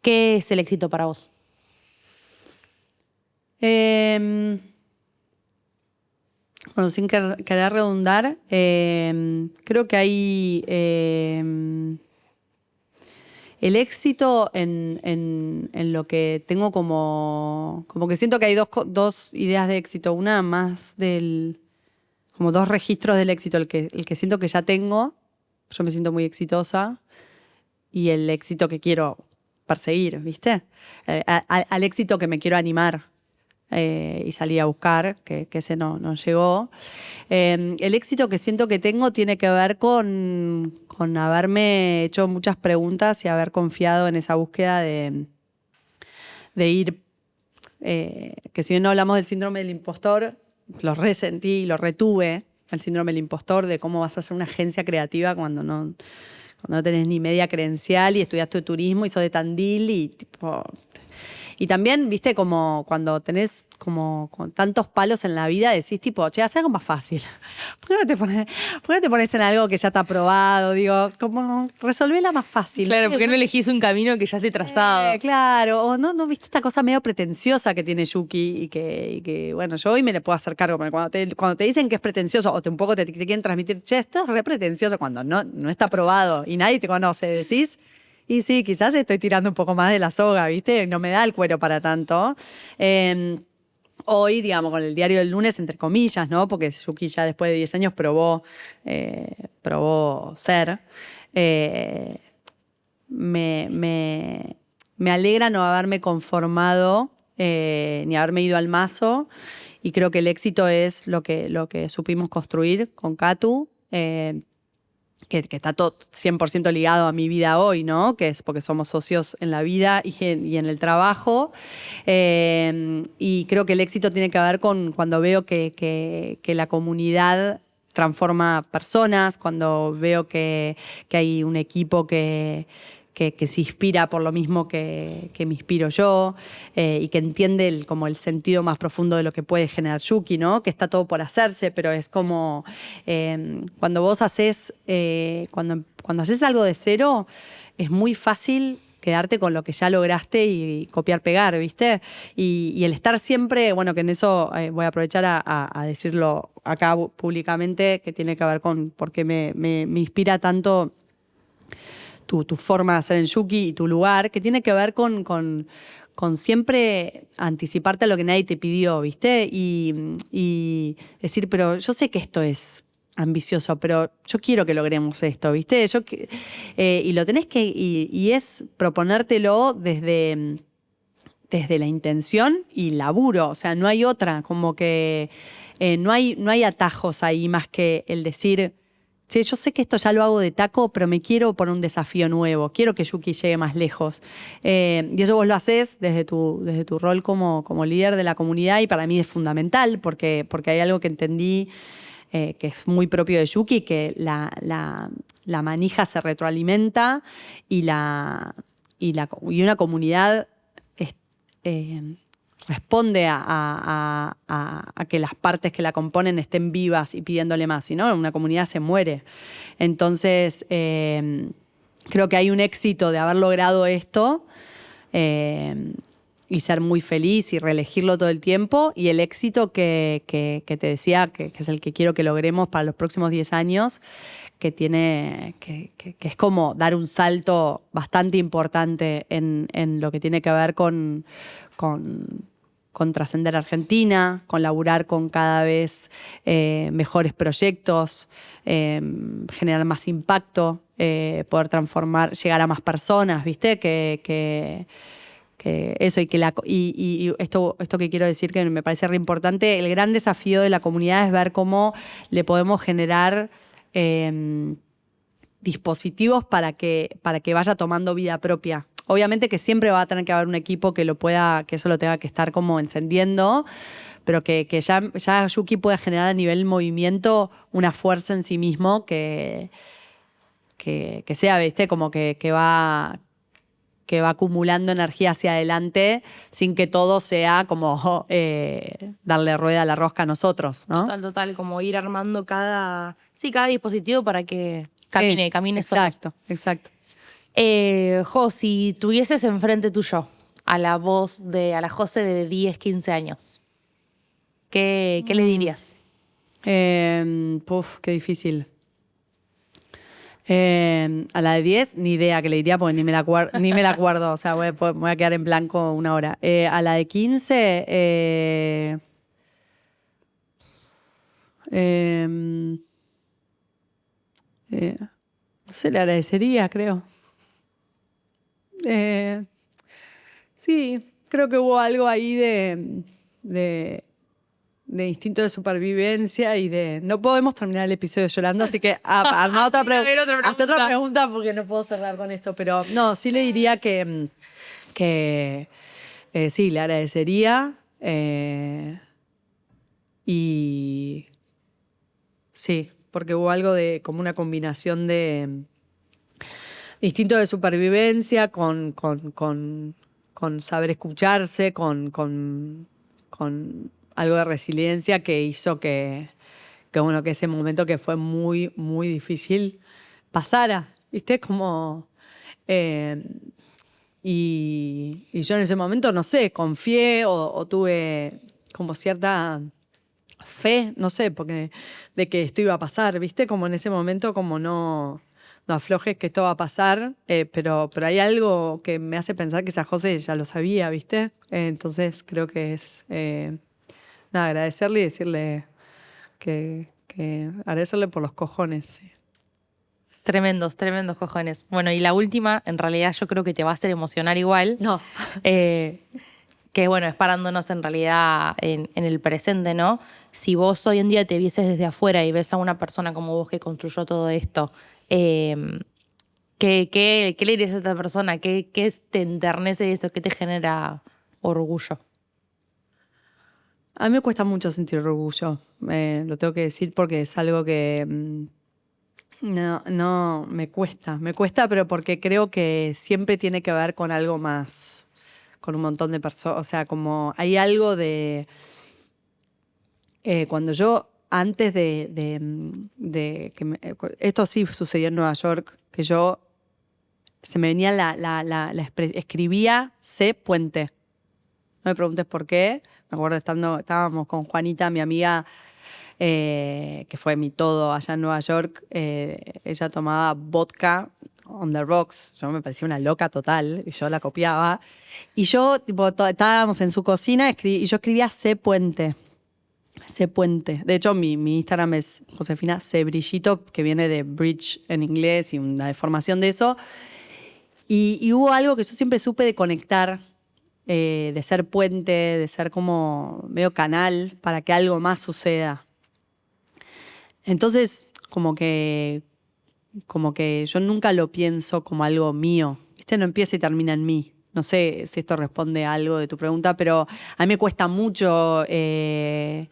¿Qué es el éxito para vos? Bueno, sin querer redundar, creo que hay el éxito en lo que tengo como que siento que hay dos ideas de éxito. Una más como 2 registros del éxito. El que siento que ya tengo, yo me siento muy exitosa, y el éxito que quiero perseguir, ¿viste? Al éxito que me quiero animar. Y salí a buscar, que ese no llegó. El éxito que siento que tengo tiene que ver con haberme hecho muchas preguntas y haber confiado en esa búsqueda de ir, que si bien no hablamos del síndrome del impostor, lo resentí, lo retuve, el síndrome del impostor, de cómo vas a hacer una agencia creativa cuando no tenés ni media credencial y estudiaste turismo y sos de Tandil y tipo... Y también, viste, como cuando tenés como con tantos palos en la vida, decís tipo, che, haz algo más fácil. ¿Por qué no te pones en algo que ya está probado? Digo, como resolvéla más fácil. Claro, ¿por qué no elegís un camino que ya esté trazado? Claro, o no viste esta cosa medio pretenciosa que tiene Yuki y que bueno, yo hoy me le puedo hacer cargo. Cuando te dicen que es pretencioso o un poco te quieren transmitir, che, esto es re pretencioso, cuando no está probado y nadie te conoce, decís... Y sí, quizás estoy tirando un poco más de la soga, ¿viste? No me da el cuero para tanto. Hoy, digamos, con el diario del lunes, entre comillas, ¿no? Porque Yuki ya después de 10 años probó ser. Me alegra no haberme conformado ni haberme ido al mazo. Y creo que el éxito es lo que supimos construir con Katu. Que está todo 100% ligado a mi vida hoy, ¿no? Que es porque somos socios en la vida y en el trabajo. Y creo que el éxito tiene que ver con cuando veo que la comunidad transforma personas, cuando veo que hay un equipo que se inspira por lo mismo que me inspiro yo, y que entiende como el sentido más profundo de lo que puede generar Yuki, ¿no? Que está todo por hacerse, pero es como cuando vos haces, cuando haces algo de cero, es muy fácil quedarte con lo que ya lograste y copiar-pegar, ¿viste? Y el estar siempre, bueno, que en eso voy a aprovechar a decirlo acá públicamente, que tiene que ver con por qué me inspira tanto tu forma de hacer en Yuki y tu lugar, que tiene que ver con siempre anticiparte a lo que nadie te pidió, ¿viste? Y decir, pero yo sé que esto es ambicioso, pero yo quiero que logremos esto, ¿viste? Y lo tenés que... Y es proponértelo desde la intención y laburo, o sea, no hay otra, como que no hay atajos ahí más que el decir... Che, yo sé que esto ya lo hago de taco, pero me quiero poner un desafío nuevo. Quiero que Yuki llegue más lejos. Y eso vos lo haces desde tu rol como líder de la comunidad, y para mí es fundamental porque hay algo que entendí que es muy propio de Yuki, que la manija se retroalimenta y una comunidad responde a que las partes que la componen estén vivas y pidiéndole más, si no, una comunidad se muere. Entonces, creo que hay un éxito de haber logrado esto, y ser muy feliz y reelegirlo todo el tiempo, y el éxito que te decía, que es el que quiero que logremos para los próximos 10 años, que es como dar un salto bastante importante en lo que tiene que ver con trascender Argentina, con laburar con cada vez mejores proyectos, generar más impacto, poder transformar, llegar a más personas, ¿viste? Que eso, y esto que quiero decir que me parece re importante, el gran desafío de la comunidad es ver cómo le podemos generar dispositivos para que vaya tomando vida propia. Obviamente que siempre va a tener que haber un equipo que eso lo tenga que estar como encendiendo, pero que ya Yuki pueda generar a nivel movimiento una fuerza en sí mismo que sea, ¿viste? Como que va acumulando energía hacia adelante sin que todo sea como darle rueda a la rosca a nosotros, ¿no? Total, como ir armando cada dispositivo para que camine solo. Exacto. Jo, si tuvieses enfrente tuyo a la José de 10, 15 años, ¿qué le dirías? Qué difícil. A la de 10, ni idea que le diría porque ni me la acuerdo. O sea, me voy a quedar en blanco una hora. A la de 15, no sé, le agradecería, creo. Sí, creo que hubo algo ahí de instinto de supervivencia y no podemos terminar el episodio llorando, así que armá otra pregunta porque no puedo cerrar con esto, pero no, sí le diría que sí, le agradecería y sí, porque hubo algo de como una combinación de instinto de supervivencia con saber escucharse, con algo de resiliencia que hizo que ese momento que fue muy, muy difícil pasara, ¿viste? Como... y yo en ese momento, no sé, confié o tuve como cierta fe, no sé, porque de que esto iba a pasar, ¿viste? Como en ese momento, como no aflojes que esto va a pasar, pero hay algo que me hace pensar que esa José ya lo sabía, ¿viste? Entonces creo que es... agradecerle y decirle que agradecerle por los cojones. Sí. Tremendos cojones. Bueno, y la última, en realidad yo creo que te va a hacer emocionar igual. No. Que bueno, es parándonos en realidad en el presente, ¿no? Si vos hoy en día te vieses desde afuera y ves a una persona como vos que construyó todo esto, ¿qué le dirías a esta persona? ¿Qué te enternece eso? ¿Qué te genera orgullo? A mí me cuesta mucho sentir orgullo, lo tengo que decir porque es algo que no me cuesta, pero porque creo que siempre tiene que ver con algo más, con un montón de personas, o sea, como hay algo de... cuando yo, antes de que esto sí sucedió en Nueva York, que yo se me venía escribía C Puente. No me preguntes por qué. Me acuerdo estábamos con Juanita, mi amiga, que fue mi todo allá en Nueva York. Ella tomaba vodka on the rocks. Yo me parecía una loca total y yo la copiaba. Y yo, estábamos en su cocina y yo escribía C Puente. C Puente. De hecho, mi Instagram es Josefina C Brillito, que viene de bridge en inglés y una deformación de eso. Y hubo algo que yo siempre supe de conectar, de ser puente, de ser como medio canal para que algo más suceda. Entonces, como que yo nunca lo pienso como algo mío. ¿Viste? No empieza y termina en mí. No sé si esto responde a algo de tu pregunta, pero a mí me cuesta mucho. Yo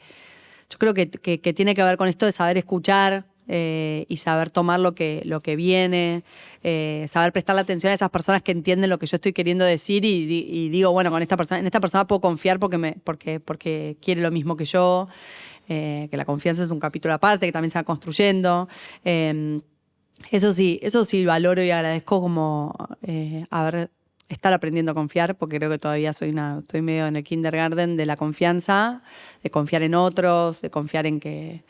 creo que tiene que ver con esto de saber escuchar y saber tomar lo que viene, saber prestarle atención a esas personas que entienden lo que yo estoy queriendo decir y digo, bueno, en esta persona puedo confiar porque quiere lo mismo que yo, que la confianza es un capítulo aparte, que también se va construyendo. Eso sí valoro y agradezco como haber estar aprendiendo a confiar, porque creo que todavía estoy medio en el kindergarten de la confianza, de confiar en otros, de confiar en que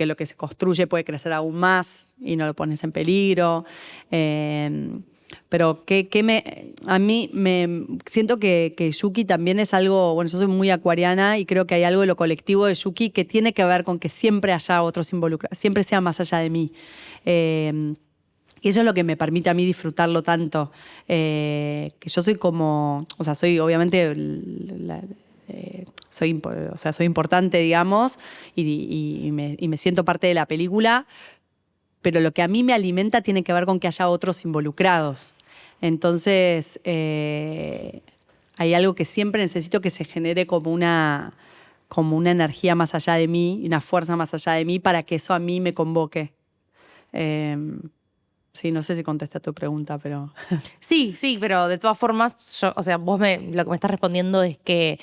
lo que se construye puede crecer aún más y no lo pones en peligro. Pero a mí me siento que Yuki también es algo, bueno, yo soy muy acuariana y creo que hay algo de lo colectivo de Yuki que tiene que ver con que siempre haya otros involucrados, siempre sea más allá de mí. Y eso es lo que me permite a mí disfrutarlo tanto. Que yo soy como, o sea, soy obviamente, soy importante, digamos, y me siento parte de la película, pero lo que a mí me alimenta tiene que ver con que haya otros involucrados. Entonces, hay algo que siempre necesito que se genere como una energía más allá de mí, una fuerza más allá de mí para que eso a mí me convoque. Sí, no sé si contesté a tu pregunta, pero... Sí, pero de todas formas, lo que me estás respondiendo es que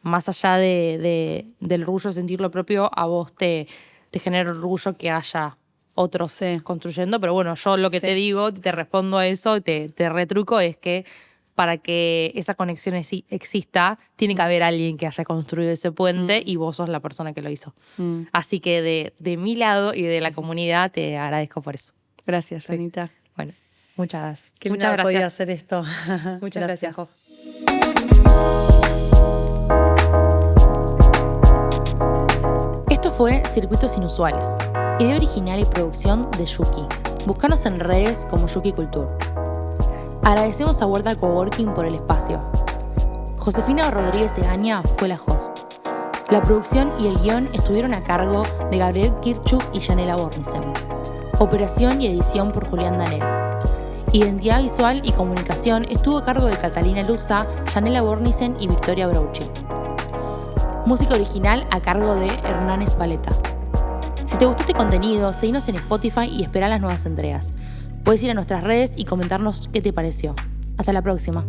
más allá del orgullo de sentir lo propio, a vos te genera orgullo que haya otros construyendo. Pero bueno, yo lo que te digo, te respondo a eso, te retruco, es que para que esa conexión exista, tiene que haber alguien que haya construido ese puente y vos sos la persona que lo hizo. Así que de mi lado y de la comunidad te agradezco por eso. Gracias, Anita. Bueno, muchas gracias. Podía hacer esto. Muchas gracias, Jo. Esto fue Circuitos Inusuales, idea original y producción de Yuki. Búscanos en redes como Yuki Culture. Agradecemos a Huerta Coworking por el espacio. Josefina Rodríguez Egaña fue la host. La producción y el guión estuvieron a cargo de Gabriel Kirchuk y Janela Bornisen. Operación y edición por Julián Danel. Identidad visual y comunicación estuvo a cargo de Catalina Luza, Janela Bornisen y Victoria Brouchi. Música original a cargo de Hernán Espaleta. Si te gustó este contenido, seguinos en Spotify y espera las nuevas entregas. Puedes ir a nuestras redes y comentarnos qué te pareció. Hasta la próxima.